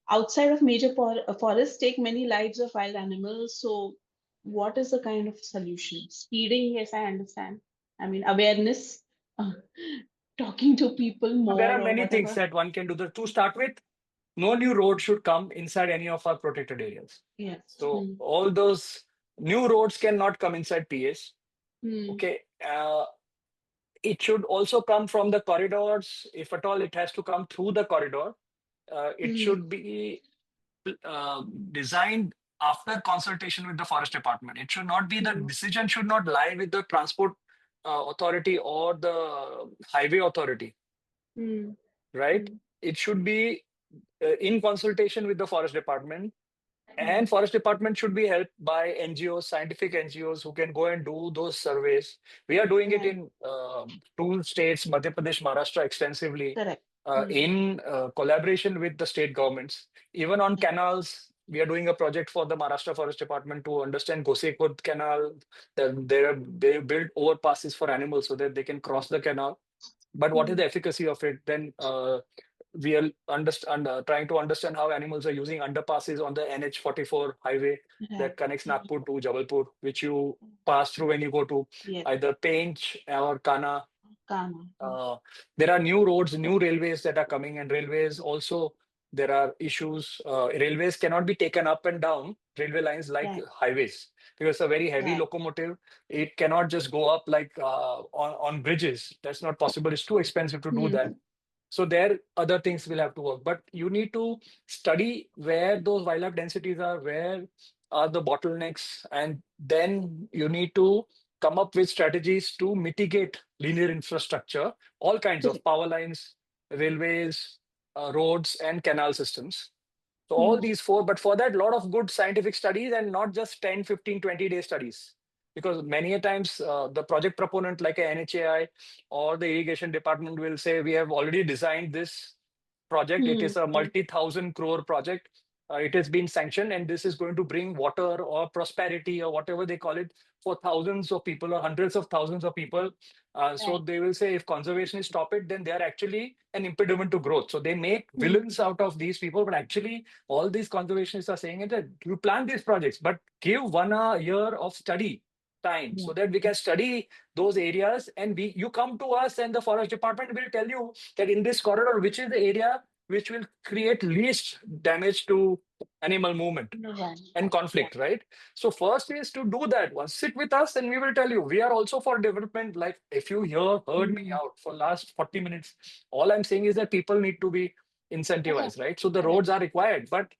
outside of major forests, take many lives of wild animals. So what is the kind of solution? Speeding, yes, I understand. I mean, awareness, uh, talking to people So there more are or many things whatever. that one can do. To start with, no new road should come inside any of our protected areas. Yes. So Hmm. all those new roads cannot come inside PAs. Hmm. Okay. It should also come from the corridors. If at all it has to come through the corridor, it Hmm. should be. uh, designed after consultation with the forest department. It should not be, the decision should not lie with the transport authority or the highway authority, Mm. right? Mm. It should be in consultation with the forest department, and Mm. forest department should be helped by NGOs, scientific NGOs who can go and do those surveys. We are doing it Right. in two states, Madhya Pradesh, Maharashtra, extensively, Correct. Mm. in collaboration with the state governments. Even on Yeah. canals, we are doing a project for the Maharashtra Forest Department to understand Gosekhurd Canal. They build overpasses for animals so that they can cross the canal. But what is Mm. the efficacy of it? Then we are trying to understand how animals are using underpasses on the NH44 highway Right. that connects Mm. Nagpur to Jabalpur, which you pass through when you go to Yes. either Pench or Kana. Karma. Uh, there are new roads, new railways that are coming, and railways also, there are issues. Railways cannot be taken up and down railway lines like Right. highways, because it's a very heavy Right. locomotive. It cannot just go up like on bridges. That's not possible. It's too expensive to do that. Mm. So there, other things will have to work. But you need to study where those wildlife densities are, where are the bottlenecks, and then you need to come up with strategies to mitigate linear infrastructure, all kinds of Correct. power lines, railways, roads, and canal systems. So all Mm. these four, but for that, a lot of good scientific studies and not just 10, 15, 20-day studies. Because many a times the project proponent like a NHAI or the irrigation department will say, we have already designed this project. It is Mm. a Mm. multi-thousand crore project. It has been sanctioned, and this is going to bring water or prosperity or whatever they call it for thousands of people or hundreds of thousands of people. So Right. they will say if conservationists stop it, then they are actually an impediment to growth. So they make Mm. villains out of these people, but actually all these conservationists are saying is that you plan these projects, but give 1 year of study time Yeah. so that we can study those areas, and we you come to us and the forest department will tell you that in this corridor, which is the area which will create least damage to animal movement No one. and Yeah. conflict, right? So first is to do that one. Sit with us and we will tell you. We are also for development. Like if you heard me Mm. out for last 40 minutes, all I'm saying is that people need to be Correct. incentivized, right? So the Correct. roads are required, but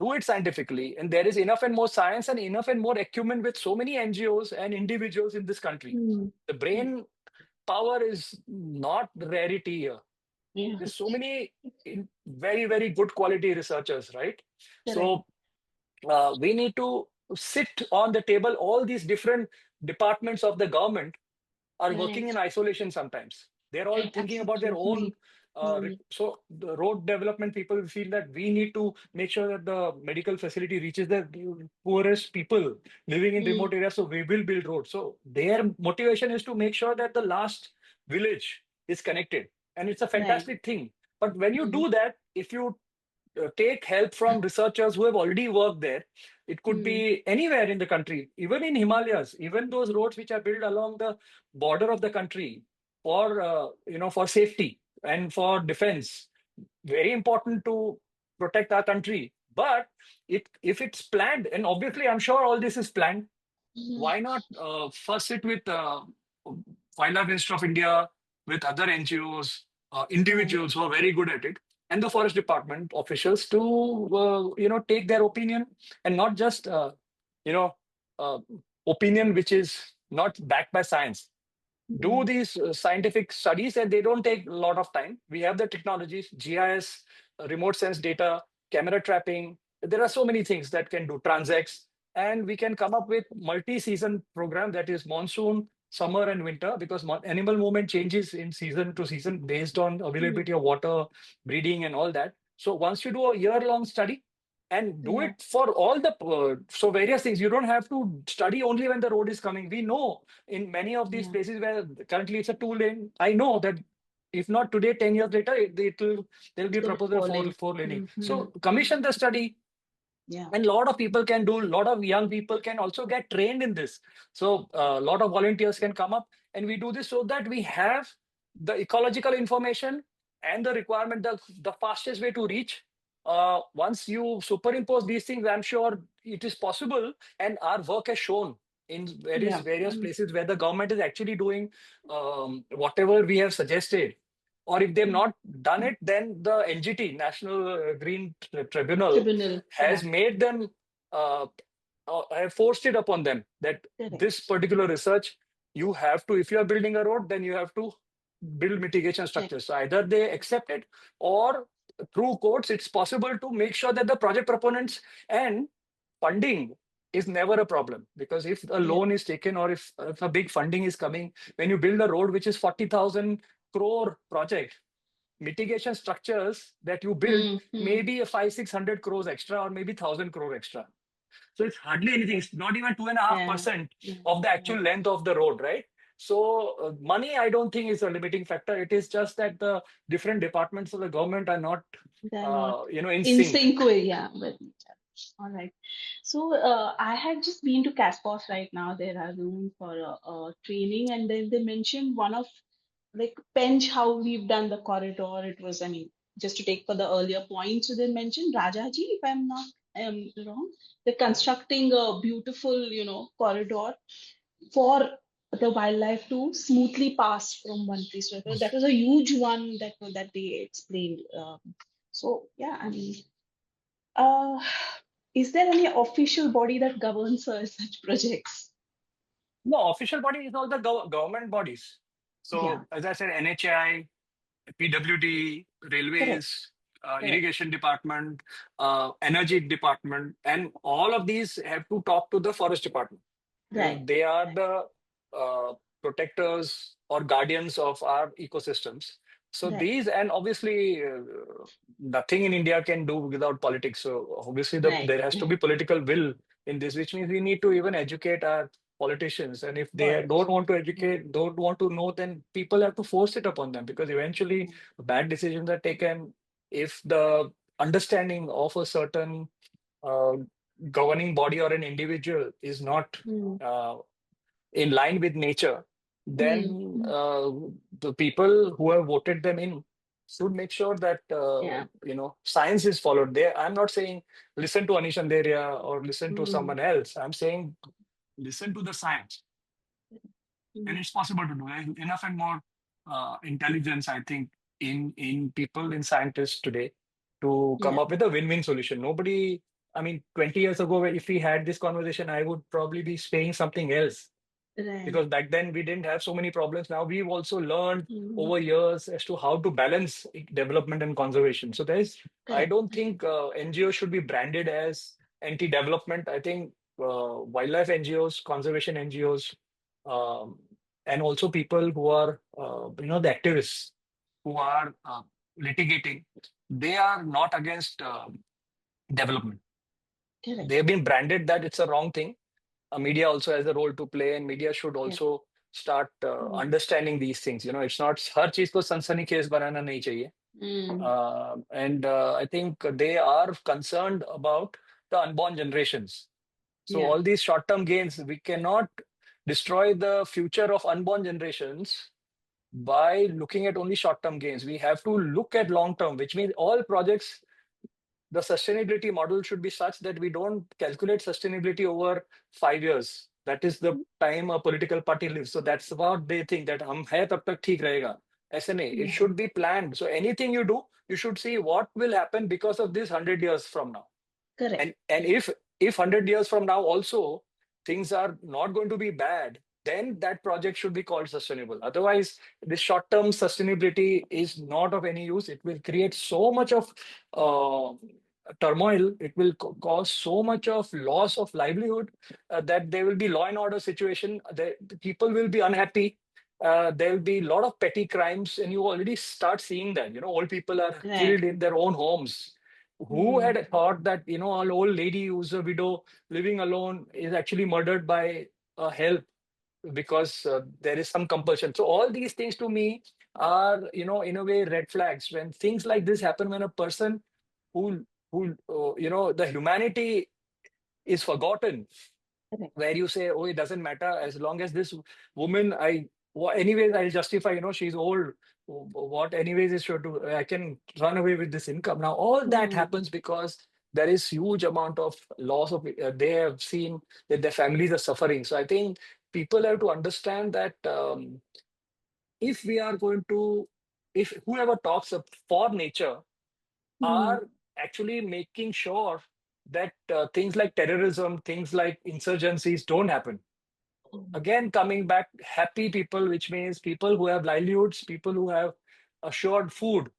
do it scientifically. And there is enough and more science and enough and more acumen with so many NGOs and individuals in this country. Mm. The Mm. brain power is not rarity here. Yeah. There's so many very, very good quality researchers, right? Correct. So we need to sit on the table. All these different departments of the government are working Right. in isolation sometimes. They're all Right. thinking about their Absolutely. Mm. own. Mm. So the road development people feel that we need to make sure that the medical facility reaches the poorest people living in Mm. remote areas. So we will build roads. So their motivation is to make sure that the last village is connected, and it's a Right. fantastic thing. But when you Mm. do that, if you take help from researchers who have already worked there. It could Mm. be anywhere in the country, even in Himalayas, even those roads which are built along the border of the country for for safety and for defense. Very important to protect our country. But if it's planned, and obviously I'm sure all this is planned, Mm. why not first sit with Wildlife Ministry of India, with other NGOs, Right. individuals who are very good at it, and the forest department officials to take their opinion, and not just you know uh, opinion which is not backed by science. Do Mm. these scientific studies, and they don't take a lot of time. We have the technologies, GIS, remote sense data, camera trapping. There are so many things that can do transects, and we can come up with multi-season program that is monsoon, summer, and winter, because animal movement changes in season to season based on Mm. availability of water, breeding, and all that. So once you do a year-long study, and do Yeah. it for all the so various things, you don't have to study only when the road is coming. We know in many of these Yeah. places where currently it's a two lane, I know that if not today, 10 years later, it will there'll be a It's a proposal for falling. four laning. Mm-hmm. So commission the study, Yeah. and a lot of people can do, a lot of young people can also get trained in this. So a lot of volunteers can come up, and we do this so that we have the ecological information and the requirement, the fastest way to reach. Once you superimpose these things, I'm sure it is possible, and our work has shown in various Yeah. various Mm. places where the government is actually doing whatever we have suggested. or if they've not done it, then the NGT, National Green Tribunal, Tribunal. has Yeah. made them, uh, have forced it upon them that Correct. this particular research, you have to, if you are building a road, then you have to build mitigation Correct. structures. So either they accept it, or through courts, it's possible to make sure that the project proponents, and funding is never a problem, because if a Yeah. loan is taken, or if a big funding is coming, when you build a road which is 40,000 crore project, mitigation structures that you build Mm-hmm. maybe a 500-600 crores extra, or maybe 1,000 crore extra. So it's hardly anything. It's not even Yeah. 2.5% Yeah. of the Yeah. actual length of the road, right? So money, I don't think is a limiting factor. It is just that the different departments of the government are not, They're not in in sync. sync with, yeah, with each other. All right. So I had just been to Caspos right now. There are room for training, and then they mentioned one of like Pench, how we've done the corridor. It was, I mean, just to take for the earlier point. So they mentioned Rajaji, if I'm not wrong, they're constructing a beautiful, corridor for the wildlife to smoothly pass from one place to another. That was a huge one that they explained. So yeah, I mean, uh, is there any official body that governs such projects? No, official body is all the government bodies. Yeah, So as I said, NHAI, PWD, correct, railways, correct, irrigation department, energy department, and all of these have to talk to the forest department, because right, they are the uh, protectors or guardians of our ecosystems. So right, these, and obviously, nothing in India can do without politics. So obviously, right. there has to be political will in this, which means we need to even educate our politicians. And if they don't want to Politicians. Yeah, educate, don't want to know, then people have to force it upon them, because eventually yeah. bad decisions are taken if the understanding of a certain uh, governing body or an individual is not Hmm. uh, in line with nature, Hmm. then Hmm. the people who have voted them in should make sure that Yeah. science is followed. There, I'm not saying listen to Anish Andheria or listen to Hmm. someone else. I'm saying listen to the science, and Hmm. it's possible to do. There's enough and more intelligence, I think, in people, in scientists today, to come Yeah. up with a win-win solution. Nobody, I mean, 20 years ago, if we had this conversation, I would probably be saying something else, Right. because back then we didn't have so many problems. Now we've also learned Hmm. over years as to how to balance development and conservation. So I Correct. don't think NGOs should be branded as anti-development. I think wildlife NGOs, conservation NGOs, um, and also people who are, the activists who are litigating, they are not against development. Correct. They've been branded that it's a wrong thing. Media also has a role to play, and media should Yeah. also start Hmm. understanding these things. It's not हर चीज को सनसनी case बनाना नहीं चाहिए. Hmm. And I think they are concerned about the unborn generations. So Yeah. all these short-term gains, we cannot destroy the future of unborn generations by looking at only short-term gains. We have to look at long-term, which means all projects, the sustainability model should be such that we don't calculate sustainability over 5 years. That is the time a political party lives. So that's what they think, that हम है तब तक ठीक रहेगा. ऐसे नहीं. It Yeah. should be planned. So anything you do, you should see what will happen because of this 100 years from now. Correct. And if 100 years from now also things are not going to be bad, then that project should be called sustainable. Otherwise, this short-term sustainability is not of any use. It will create so much of uh, turmoil. It will cause so much of loss of livelihood, that there will be law and order situation. The people will be unhappy. There will be a lot of petty crimes, and you already start seeing that. Old people are Right. killed in their own homes. Who Hmm. had thought that, an old lady who's a widow living alone is actually murdered by help, because there is some compulsion. So all these things to me are, in a way, red flags. When things like this happen, when a person who the humanity is forgotten, Correct. where you say, oh, it doesn't matter as long as this woman, anyways, I'll justify, she's old. What, anyways, is sure to, I can run away with this income. Now, all that Hmm. happens because there is huge amount of loss of, they have seen that their families are suffering. So I think people have to understand that if we are going to if whoever talks for nature Hmm. are actually making sure that things like terrorism, things like insurgencies don't happen. Again, coming back, happy people, which means people who have livelihoods, people who have assured food,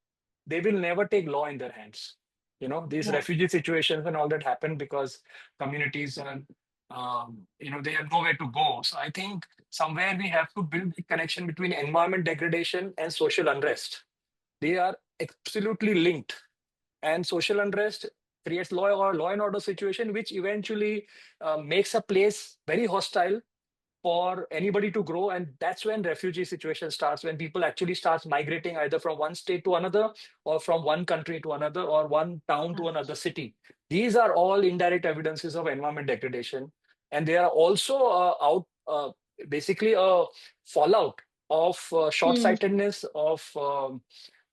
they will never take law in their hands. These Right. refugee situations and all that happen because communities are, they have nowhere to go. So I think somewhere we have to build the connection between environment degradation and social unrest. They are absolutely linked, and social unrest creates law and order situation, which eventually makes a place very hostile for anybody to grow. And that's when refugee situation starts, when people actually starts migrating either from one state to another, or from one country to another, or one town to another city. These are all indirect evidences of environment degradation, and they are also out basically a fallout of Hmm. short-sightedness, of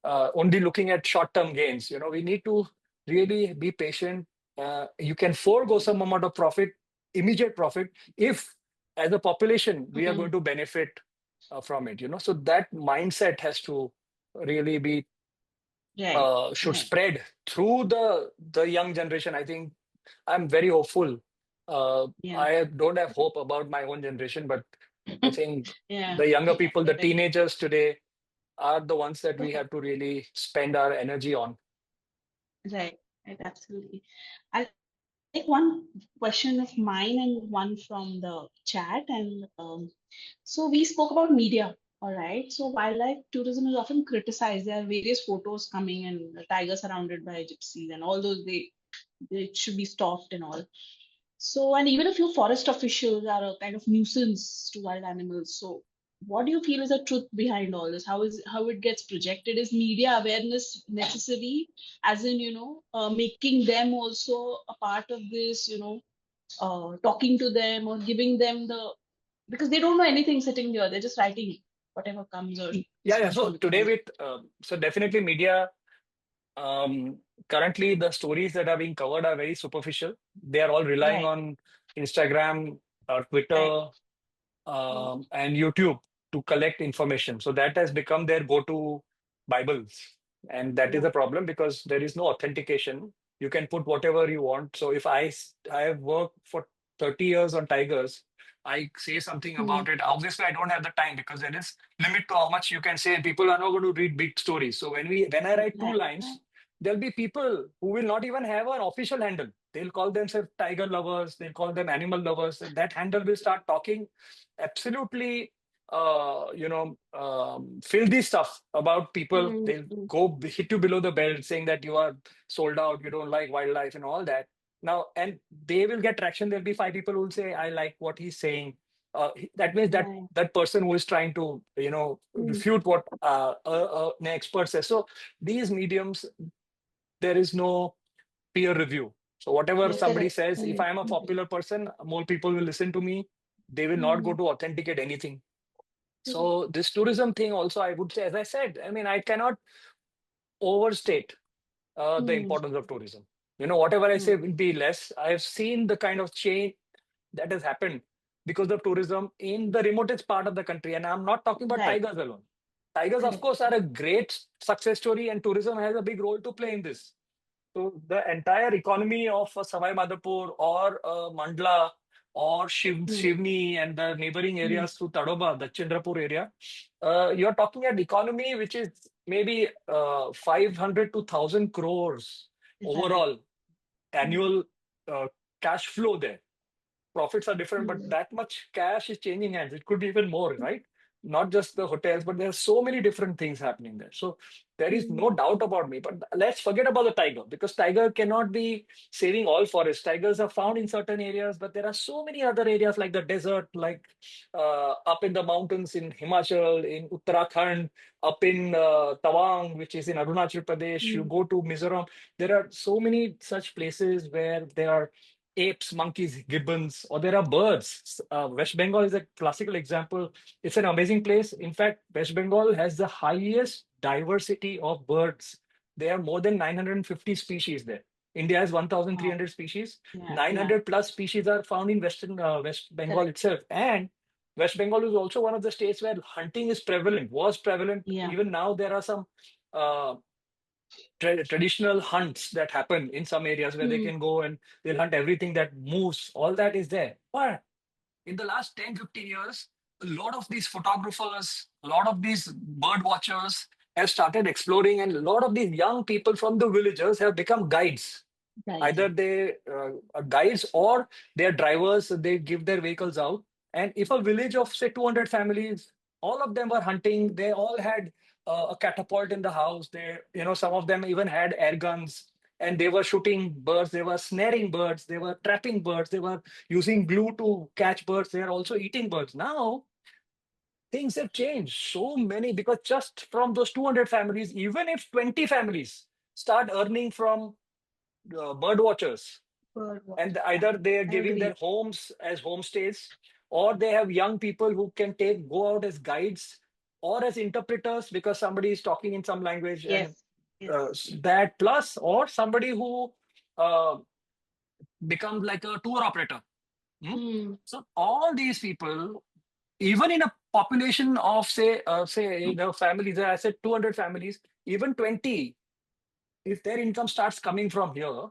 only looking at short-term gains. We need to really be patient. You can forego some amount of profit, immediate profit, if as a population we are Hmm. going to benefit from it. So that mindset has to really be Right. should Right. spread through the young generation. I think I'm very hopeful. Yeah. I don't have hope about my own generation, but I think Yeah. the younger Yeah. people, the Correct. teenagers today, are the ones that we Correct. have to really spend our energy on. Right. Right. Absolutely. I'll take one question of mine and one from the chat. And so we spoke about media. All right. So wildlife tourism is often criticized. There are various photos coming and the tiger surrounded by gypsies and all those they should be stopped and all. So, and even a few forest officials are a kind of nuisance to wild animals. So, what do you feel is the truth behind all this? How it gets projected? Is media awareness necessary? As in, making them also a part of this, talking to them or giving them the because they don't know anything sitting there. They're just writing whatever comes or Yeah, yeah. social So media. today with so definitely media. Currently, the stories that are being covered are very superficial. They are all relying Right, on Instagram, right. Twitter, Mm, and YouTube to collect information. So that has become their go-to Bibles. And that is yeah. a problem because there is no authentication. You can put whatever you want. So if I have worked for 30 years on tigers, I say something Mm, about it. Obviously, I don't have the time because there is limit to how much you can say. People are not going to read big stories. So when I write two right, right. lines, there'll be people who will not even have an official handle. They'll call themselves tiger lovers. They'll call them animal lovers. And that handle will start talking absolutely filthy stuff about people. Mm, They'll mm, go hit you below the belt saying that you are sold out, you don't like wildlife and all that. Now, and they will get traction. There'll be five people who will say, I like what he's saying. That means that right. that person who is trying to Mm, refute what an expert says. So these mediums, there is no peer review. So whatever yeah, somebody correct. says, if Mm, I am a mm, popular person, more people will listen to me. They will not go mm, to authenticate anything. correct. So this tourism thing also, I would say, as I said, I mean, I cannot overstate the Mm, importance of tourism. Whatever I say mm, will be less. I have seen the kind of change that has happened because of tourism in the remotest part of the country. And I'm not talking about right. tigers alone. Tigers, of Correct. course, are a great success story, and tourism has a big role to play in this. So the entire economy of Savai Madhopur or Mandla or Mm, Shivni and the neighboring mm, areas to Tadoba, the Chandrapur area, you're talking an economy which is maybe 500 to 1,000 crores right. overall Mm, annual uh, cash flow there. Profits are different, but mm, that much cash is changing hands. It could be even more, right? Not just the hotels, but there are so many different things happening there. So there is mm, no doubt about me. But let's forget about the tiger because tiger cannot be saving all forests. Tigers are found in certain areas, but there are so many other areas like the desert, like up in the mountains in Himachal, in Uttarakhand, up in Tawang, which is in Arunachal Pradesh. You mm, go to Mizoram. There are so many such places where there are apes, monkeys, gibbons, or there are birds. West Bengal is a classical example. It's an amazing place. In fact, West Bengal has the highest diversity of birds. There are more than 950 species there. India has wow. 1,300 species. Yeah, yeah. 900 plus species are found in West Bengal Correct. itself. And West Bengal is also one of the states where hunting is prevalent, was prevalent. Yeah. Even now, there are some uh, traditional hunts that happen in some areas where they Hmm. can go and they'll hunt everything that moves. All that is there. But in the last 10, 15 years, a lot of these photographers, a lot of these bird watchers have started exploring, and a lot of these young people from the villages have become guides. Right. Either they are guides or they are drivers. They give their vehicles out, and if a village of say 200 families, all of them were hunting, they all had a catapult in the house. They, some of them even had air guns, and they were shooting birds, they were snaring birds, they were trapping birds, they were using glue to catch birds, they are also eating birds. Now things have changed so many, because just from those 200 families, even if 20 families start earning from bird watchers, Bird and watching. Yeah. either they are I giving their agree. homes as homestays, or they have young people who can go out as guides or as interpreters, because somebody is talking in some language, and Yes. Yes. that plus, or somebody who uh, becomes like a tour operator. Hmm? Hmm. So all these people, even in a population of say families, I said 200 families, even 20, if their income starts coming from here,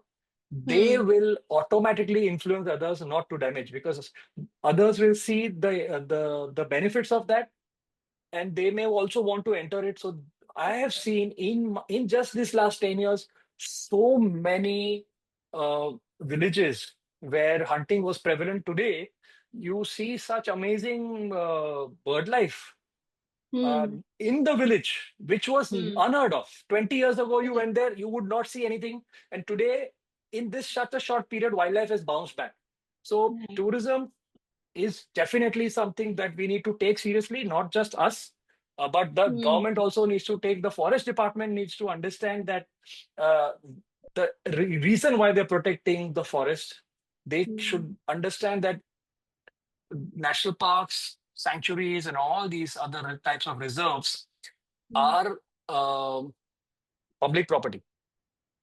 they Hmm. will automatically influence others not to damage, because others will see the benefits of that, and they may also want to enter it. So I have seen in just this last 10 years so many villages where hunting was prevalent. Today you see such amazing bird life Hmm. in the village, which was Hmm. unheard of. 20 years ago, you Correct. went there, you would not see anything. And today, in this such a short period, wildlife has bounced back. So, Right. tourism is definitely something that we need to take seriously, not just us, but the Hmm. government also needs to take, the forest department needs to understand that uh, the reason why they're protecting the forest, they Hmm. should understand that national parks, sanctuaries, and all these other types of reserves Hmm. are public property.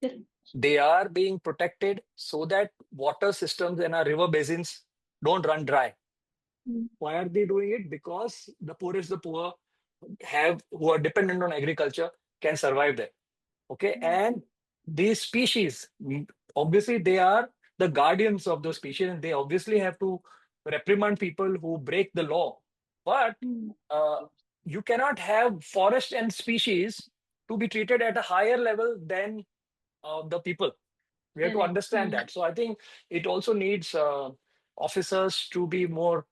Correct. They are being protected so that water systems in our river basins don't run dry. Hmm. Why are they doing it? Because the poorest, the poor have who are dependent on agriculture can survive there. Okay, Hmm. and these species, obviously, they are the guardians of those species, and they obviously have to reprimand people who break the law. But Hmm. uh, you cannot have forest and species to be treated at a higher level than the people. We have to Correct. understand Hmm. that. So I think it also needs officers to be more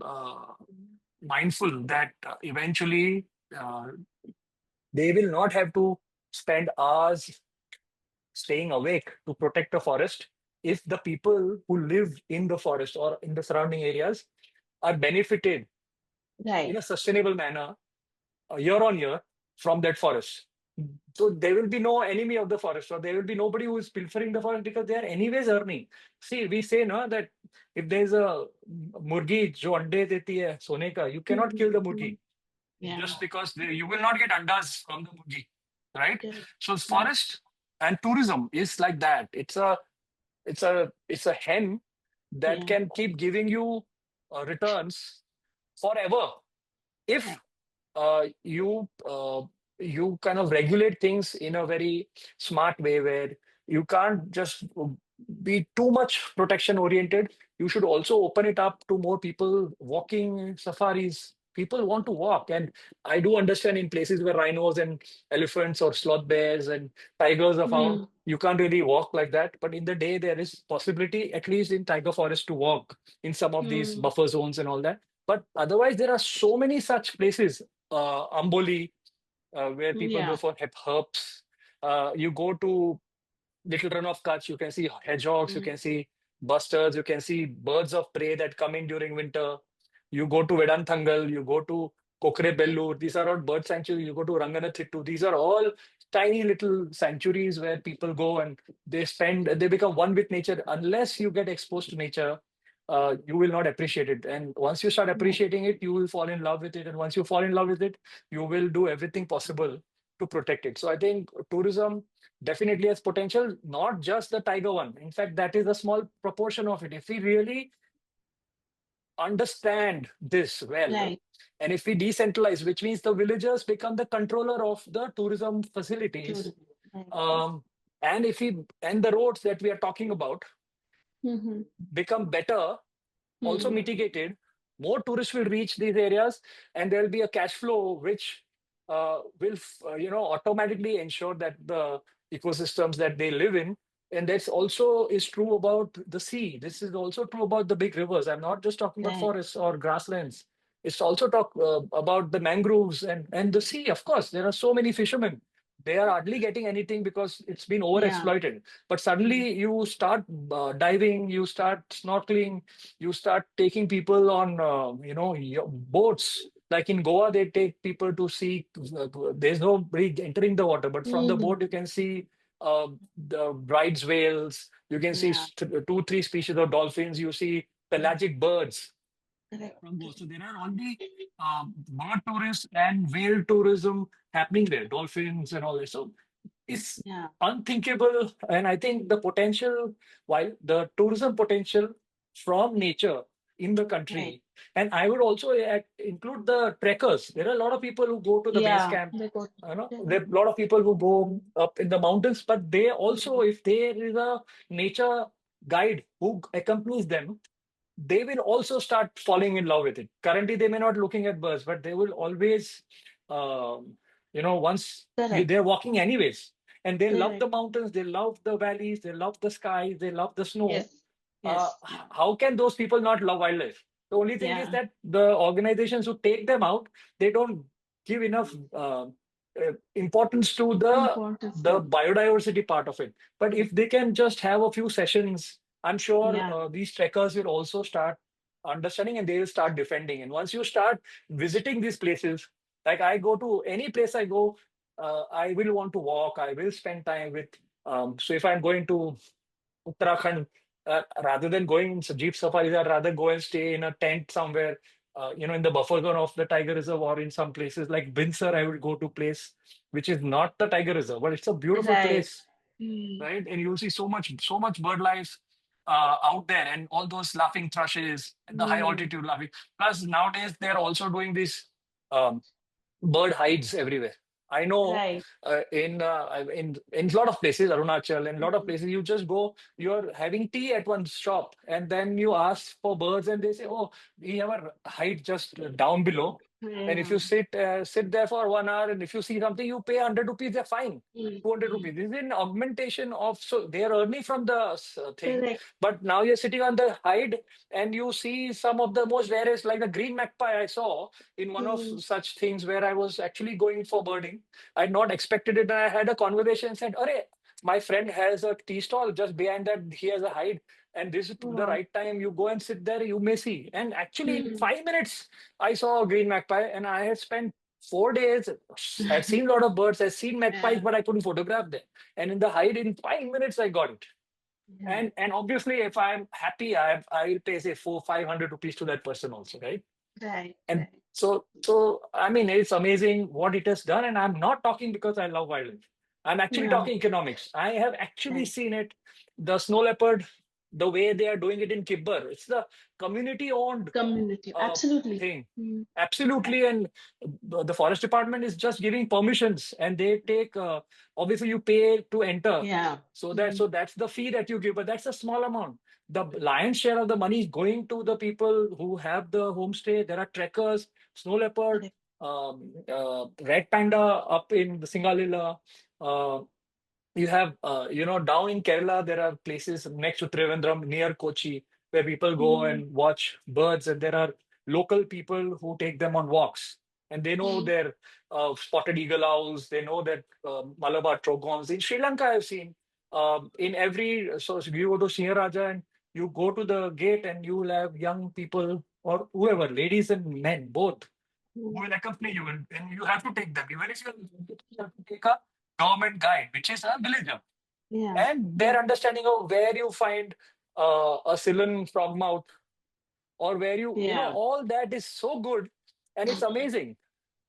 uh, mindful that eventually uh, they will not have to spend hours staying awake to protect the forest if the people who live in the forest or in the surrounding areas are benefited in Right. a sustainable manner year on year from that forest. So there will be no enemy of the forest, or there will be nobody who is pilfering the forest, because they are anyways earning. See, we say no that if there's a murgi jo ande deti hai sone ka, you cannot Hmm. kill the Hmm. murgi Yeah. just because you will not get andas from the murgi, right? Correct. So Hmm. forest and tourism is like that. It's a hen that Yeah. can keep giving you returns forever if Right. you kind of regulate things in a very smart way, where you can't just be too much protection oriented. You should also open it up to more people walking safaris. People want to walk, and I do understand in places where rhinos and elephants or sloth bears and tigers are found, Hmm. you can't really walk like that. But in the day, there is possibility, at least in tiger forest, to walk in some of these Hmm. buffer zones and all that. But otherwise, there are so many such places. Amboli, where people go Yeah. for herbs. You go to Little Run of Kutch, you can see hedgehogs, you Hmm. can see bustards, you can see birds of prey that come in during winter. You go to Vedanthangal, you go to Kokrebellur, these are all bird sanctuaries. You go to Ranganathittu, these are all tiny little sanctuaries where people go and they become one with nature. Unless you get exposed to nature, you will not appreciate it. And once you start Right. appreciating it, you will fall in love with it. And once you fall in love with it, you will do everything possible to protect it. So I think tourism definitely has potential, not just the tiger one. In fact, that is a small proportion of it. If we really understand this well, Right. and if we decentralize, which means the villagers become the controller of the tourism facilities, Tourism. Right. um, and if we and the roads that we are talking about Mm-hmm. become better, also Hmm. mitigated, more tourists will reach these areas, and there'll be a cash flow which will automatically ensure that the ecosystems that they live in. And that's also is true about the sea. This is also true about the big rivers. I'm not just talking about Right. forests or grasslands. It's also talk about the mangroves and the sea. Of course, there are so many fishermen. They are hardly getting anything because it's been Yeah. overexploited. But Hmm. suddenly you start diving, you start snorkeling, you start taking people on your boats. Like in Goa, they take people to see. There's nobody entering the water, but from the Hmm. boat you can see the bride's whales. You can see Yeah. two, three species of dolphins. You see pelagic birds Correct. from Goa. So Correct. there are only bird tourists and whale tourism happening there, dolphins and all this. So it's Yeah. unthinkable. And I think the potential, while the tourism potential from nature in the Right. country, and I would also include the trekkers. There are a lot of people who go to the base Yeah. camp. They got. There Correct. are a lot of people who go up in the mountains, but they also, Hmm. if there is a nature guide who accompanies them, they will also start falling in love with it. Currently, they may not looking at birds, but they will always, once Correct. they're walking anyways, and they love Correct. the mountains, they love the valleys, they love the skies, they love the snow. Yes. Yes. How can those people not love wildlife? The only thing is Yeah. that the organizations who take them out, they don't give enough importance to the Importance to the it. biodiversity part of it. But if Correct. they can just have a few sessions, I'm sure Yeah. these trekkers will also start understanding and they will start defending. And once you start visiting these places, like I go to any place I go, I will want to walk, I will spend time with. So if I'm going to Uttarakhand, rather than going in jeep safaris, I'd rather go and stay in a tent somewhere, in the buffer zone of the tiger reserve, or in some places like Binsar, I would go to place which is not the tiger reserve, but it's a beautiful Right. place, Hmm. right? And you'll see so much bird life out there, and all those laughing thrushes, and the high Hmm. altitude laughing. Plus, nowadays they're also doing this. Um, Bird hides everywhere. I know Right. in a lot of places, Arunachal, in a lot of Hmm. places, you just go, you're having tea at one shop, and then you ask for birds, and they say, "Oh, we have a hide just down below." And if Yeah. you sit there for 1 hour, and if you see something, you pay 100 rupees, they're fine. Hmm. 200 Hmm. rupees. This is an augmentation of, so they are earning from the thing, Correct. but now you're sitting on the hide, and you see some of the most rarest, like the green magpie I saw in one of Hmm. such things where I was actually going for birding. I'd not expected it, and I had a conversation and said, "Arey, my friend has a tea stall just behind that. He has a hide, and this is the Wow. right time. You go and sit there, you may see." And actually, in Hmm. 5 minutes, I saw a green magpie, and I had spent 4 days. I'd seen a lot of birds, I'd seen magpies, Yeah. but I couldn't photograph them. And in the hide, in 5 minutes, I got it. Yeah. And obviously, if I'm happy, I'll pay say 400-500 rupees to that person also, right? Right. And Right. so I mean, it's amazing what it has done. And I'm not talking because I love wildlife. I'm actually Yeah. talking economics. I have actually Right. seen it. The snow leopard, the way they are doing it in Kibber, it's the community-owned Community. uh, Absolutely. thing. Hmm. Absolutely. And the forest department is just giving permissions, and they take obviously you pay to enter. Yeah. So that Hmm. so that's the fee that you give, but that's a small amount. The lion's share of the money is going to the people who have the homestay. There are trekkers, snow leopard, Correct. red panda up in the Singalila. Uh, you have, down in Kerala, there are places next to Trivandrum near Kochi where people go Hmm. and watch birds, and there are local people who take them on walks. And they know Hmm. their spotted eagle owls, they know that Malabar trogons. In Sri Lanka, I've seen so if you go to Singaraja and you go to the gate, and you will have young people or whoever, ladies and men, both, who Hmm. will accompany you, and you have to take them. Even if you have to take a government guide, which is a villager, Yeah. and Yeah. their understanding of where you find a Ceylon frogmouth, or where Yeah. all that is so good, and it's amazing.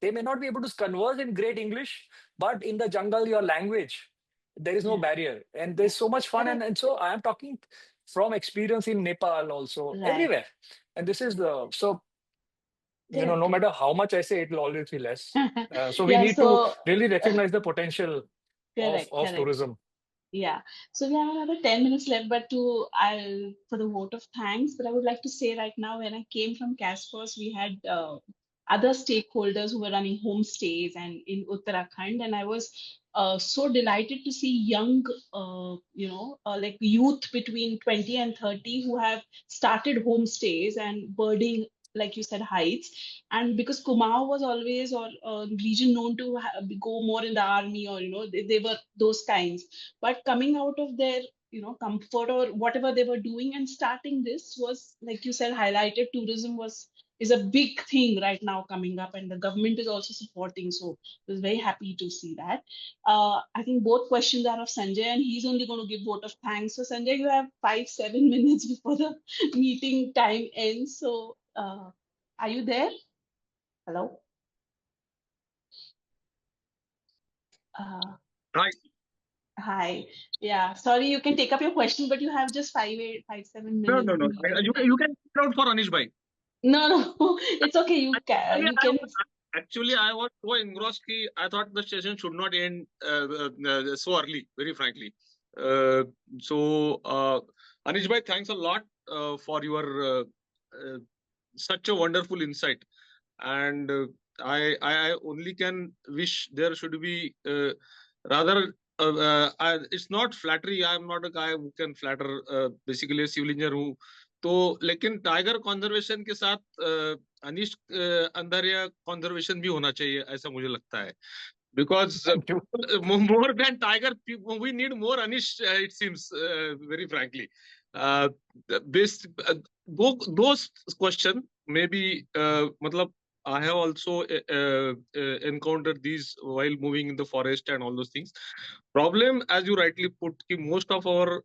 They may not be able to converse in great English, but in the jungle, your language, there is no Yeah. barrier. And Yeah. there's so much fun. Correct. And so I am talking from experience in Nepal also, Right. everywhere. And this is the so Correct, no correct. matter how much I say, it will always be less. So we Yeah, need to so really recognize the potential correct, of correct. tourism. Yeah. So we have another 10 minutes left, but I'll for the vote of thanks. But I would like to say right now, when I came from Caspers, we had other stakeholders who were running homestays and in Uttarakhand, and I was so delighted to see young, like youth between 20 and 30 who have started homestays and birding, like you said, heights. And because Kumaon was always or region known to go more in the army, or they were those kinds, but coming out of their comfort or whatever they were doing and starting this was, like you said, highlighted tourism was is a big thing right now coming up, and the government is also supporting. So I was very happy to see that. I think both questions are of Sanjay, and he's only going to give vote of thanks. So Sanjay, you have 5-7 minutes before the meeting time ends. So are you there? Hello. uh, Right. Hi. Yeah, sorry, you can take up your question, but you have just 7 No, minutes no, no. meeting You time. can put out for Anish bhai. No, no, it's okay. You can, Actually, you can. I was so engrossed ki I thought the session should not end so early, very frankly. Uh, so, Anish bhai, thanks a lot for your uh, such a wonderful insight. And I only can wish there should be rather. It's not flattery. I'm not a guy who can flatter. Basically, a civil engineer who. तो लेकिन tiger conservation के साथ अनिश अंधारिया conservation भी होना चाहिए, ऐसा मुझे लगता है. Because Thank you. more than tiger, we need more Anish. It seems, very frankly. Based those question maybe. मतलब I have also encountered these while moving in the forest and all those things. Problem, as you rightly put, ki most of our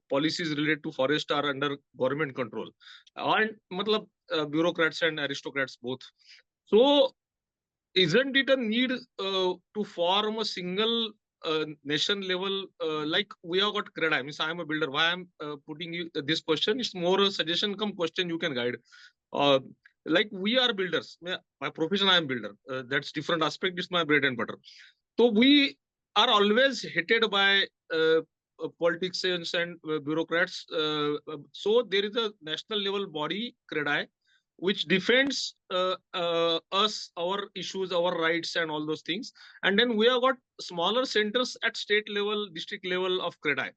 policies related to forest are under government control, and matlab, bureaucrats and aristocrats both. So isn't it a need to form a single nation level, like we have got CREDA? Means I am a builder. Why I'm putting you this question? It's more a suggestion come question you can guide. Uh, like we are builders. My profession, I am builder. That's different aspect. It's my bread and butter. So we are always hated by politicians and bureaucrats. So there is a national level body, CREDI, which defends us, our issues, our rights, and all those things. And then we have got smaller centers at state level, district level of CREDI.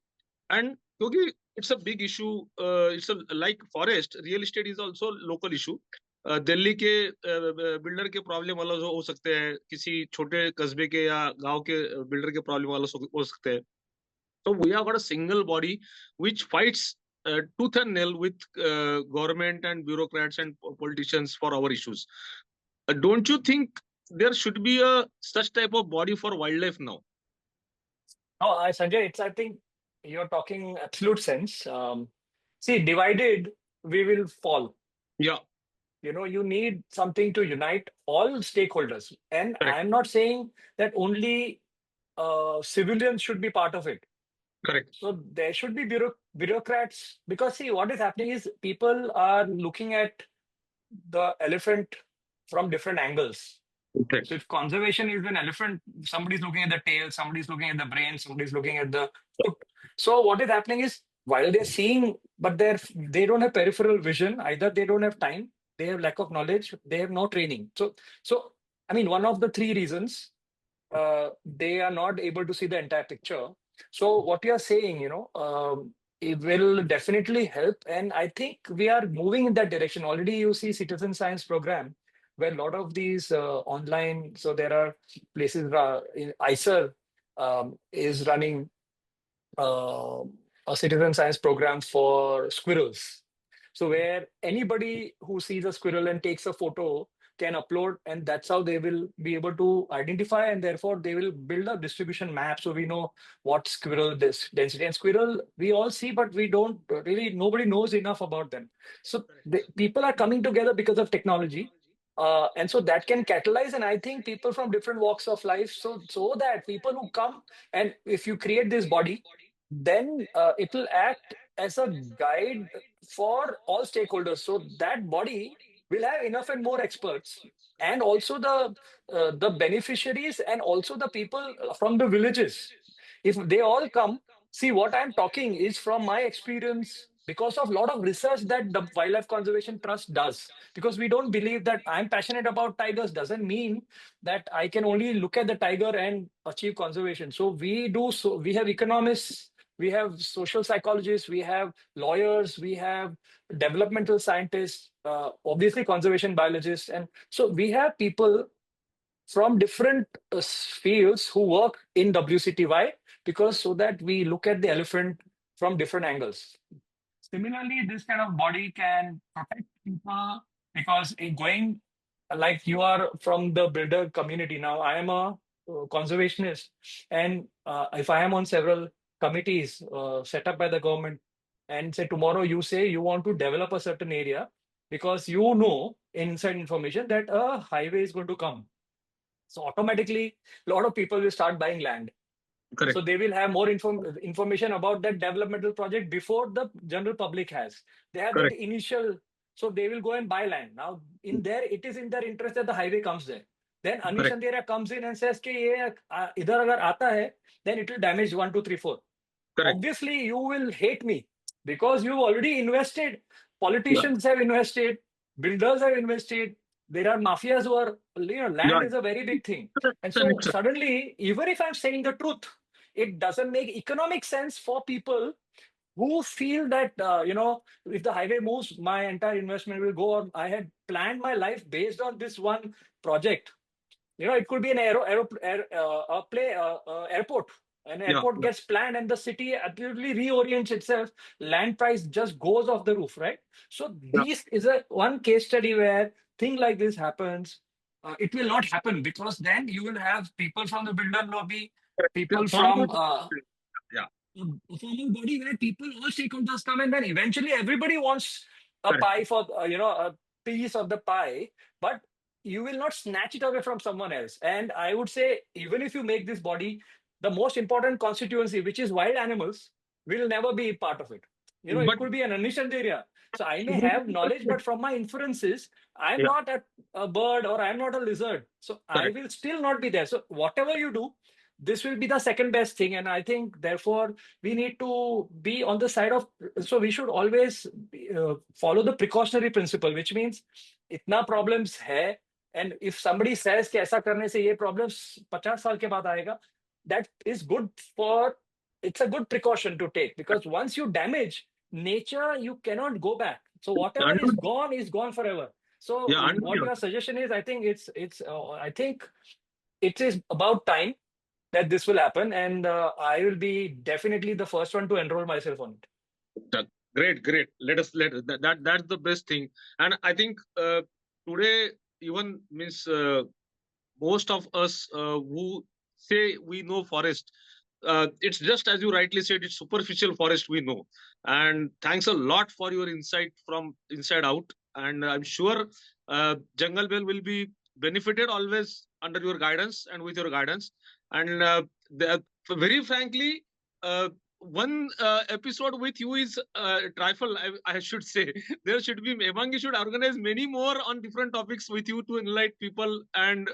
And क्योंकि it's a big issue, it's a like forest, real estate is also local issue. Delhi के builder के problem अलग हो सकते हैं, किसी छोटे कस्बे के या गांव के बिल्डर के प्रॉब्लम अलग हो सकते हैं. So we have got a single body which fights tooth and nail with government and bureaucrats and politicians for our issues. Don't you think there should be a such type of body for wildlife now? No, Sanjay, I think you're talking absolute sense. See, divided, we will fall. Yeah, You need something to unite all stakeholders. And correct, I'm not saying that only civilians should be part of it. correct, So there should be bureaucrats, because see, what is happening is people are looking at the elephant from different angles. correct. So if conservation is an elephant, somebody's looking at the tail, somebody's looking at the brain, somebody's looking at the foot. So what is happening is, while they're seeing, but they don't have peripheral vision. Either they don't have time, they have lack of knowledge, they have no training. So I mean, one of the three reasons they are not able to see the entire picture. So what you are saying, it will definitely help, and I think we are moving in that direction. Already, you see citizen science program where a lot of these online. So there are places. In ICER is running uh, a citizen science program for squirrels. So where anybody who sees a squirrel and takes a photo can upload, and that's how they will be able to identify, and therefore they will build a distribution map so we know what squirrel this density. And squirrel we all see, but we don't really, nobody knows enough about them. So people are coming together because of technology. And so that can catalyze, and I think people from different walks of life, so that people who come, and if you create this body, then it will act as a guide for all stakeholders. So that body will have enough and more experts, and also the beneficiaries, and also the people from the villages. If they all come, see what I'm talking is from my experience because of a lot of research that the Wildlife Conservation Trust does. Because we don't believe that I'm passionate about tigers doesn't mean that I can only look at the tiger and achieve conservation. So we do. So we have economists, we have social psychologists, we have lawyers, we have developmental scientists, obviously conservation biologists, and so we have people from different fields who work in WCTY, because so that we look at the elephant from different angles. Similarly, this kind of body can protect people, because in going, like you are from the builder community. Now I am a conservationist, and if I am on several committees set up by the government, and say tomorrow you say you want to develop a certain area because you know inside information that a highway is going to come, so automatically a lot of people will start buying land. Correct. So they will have more information about that developmental project before the general public has. They have that Correct. initial, so they will go and buy land. Now, in there, it is in their interest that the highway comes there. Then Anish Correct. Andheria comes in and says, "Ki ye idhar agar aata hai, then it will damage 1, 2, 3, 4." Correct. Obviously, you will hate me because you already invested. Yeah. Politicians have invested, builders have invested. There are mafias who are, land Yeah. is a very big thing. And It's an so interest. suddenly, even if I'm saying the truth, it doesn't make economic sense for people who feel that, if the highway moves, my entire investment will go on. I had planned my life based on this one project. It could be an airport. An Yeah. airport Yeah. gets planned and the city absolutely reorients itself. Land price just goes off the roof, right? So Yeah. this is a one case study where thing like this happens. It will not happen because then you will have people from the builder lobby, Correct. Yeah. people Farmer. from Yeah. a formal body where people, all stakeholders come, and then eventually everybody wants a Correct. pie for, a piece of the pie, but you will not snatch it away from someone else. And I would say, even if you make this body, the most important constituency, which is wild animals, will never be part of it. It But could be an unishaned area. So I may have knowledge, but from my inferences, I'm yeah. not a bird or I'm not a lizard. So I Correct. will still not be there. So whatever you do, this will be the second best thing. And I think, therefore, we need to be on the side of, so we should always follow the precautionary principle, which means itna problems hai, and if somebody says कि ऐसा करने से ये problems 50 साल के बाद आएगा, that is good for, it's a good precaution to take, because once you damage nature, you cannot go back. So whatever Undo. is gone forever. So Yeah. Undo. what your suggestion is, I think I think it is about time that this will happen, and I will be definitely the first one to enroll myself on it. Great. Great. That's the best thing. And I think today even means most of us who say we know forest, it's just as you rightly said, it's superficial forest we know. And thanks a lot for your insight from inside out. And I'm sure Jungle Bell will be benefited always under your guidance and with your guidance. And very frankly, one episode with you is trifle, I should say. There should be, Evangi should organize many more on different topics with you to enlighten people. And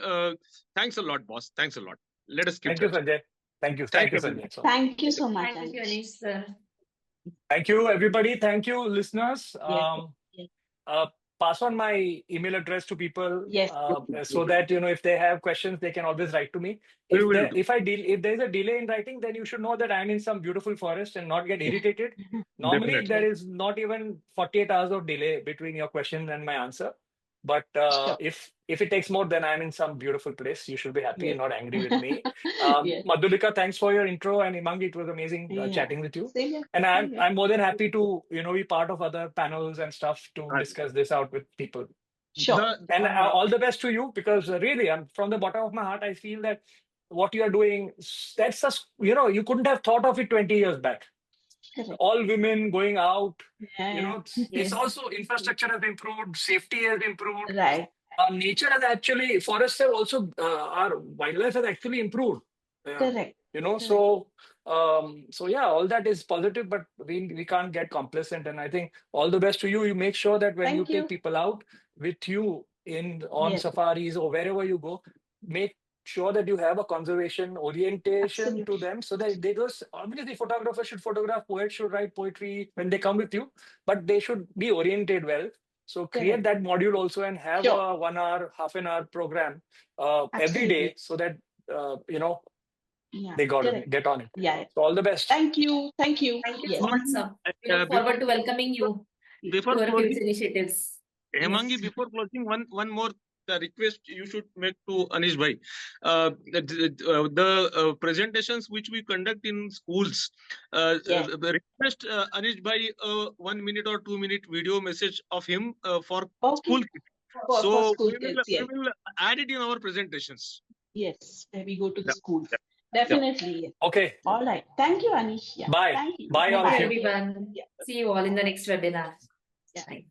thanks a lot, boss. Thanks a lot. Let us keep Thank you, touch. Sanjay. Thank you. Thank Thank you, you. Sanjay. So much. Thank you so much, Thank you, Anish. Anish, sir. Thank you, everybody. Thank you, listeners. Yes, yes, Uh, Pass on my email address to people yes. so that if they have questions, they can always write to me. We will do. If there is a delay in writing, then you should know that I'm in some beautiful forest and not get irritated. Normally, Definitely. there is not even 48 hours of delay between your question and my answer. But Sure. if it takes more, then I'm in some beautiful place. You should be happy Yes. and not angry with me. Yes. Madhulika, thanks for your intro, and Imangi, it was amazing Yeah. chatting with you. Same here. And Same I'm here. I'm more than happy to be part of other panels and stuff to Right. discuss this out with people. Sure. The, And all the best to you, because really, I'm from the bottom of my heart, I feel that what you are doing, that's just, you couldn't have thought of it 20 years back. Correct. All women going out, Yeah. it's Yes. also infrastructure has improved, safety has improved. Right. Nature has actually, forests have also, our wildlife has actually improved. Correct. So So yeah, all that is positive, but we can't get complacent. And I think all the best to you. You make sure that when you Thank you. take people out with you on Yes, safaris or wherever you go, make sure that you have a conservation orientation to absolutely. them, so that they just, obviously photographers should photograph, poets should write poetry when they come with you, but they should be oriented well. So create Correct. that module also and have Sure. a 1 hour, half an hour program every day, Absolutely. so that Yeah, they got correct. it, get on it. Yeah. So all the best. Thank you. Thank you. Thank you Yes. so much, sir. We look Before forward to welcoming you before to our closing, future initiatives. Hemangi, Yes. before closing, one more request you should make to Anish bhai. The presentations which we conduct in schools, Yes. request Anish bhai 1 minute or 2 minute video message of him for Okay. school kids. For So school kids. we Yes. will add it in our presentations. Yes. Where we go to the Yeah, schools. yeah, yeah. Definitely. Yes. Okay. All right. Thank you, Anish. Yeah. Bye. Thank you. Bye, all Thank of you, you. Bye. everyone. Yeah. See you all in the next webinar. Yeah. Bye.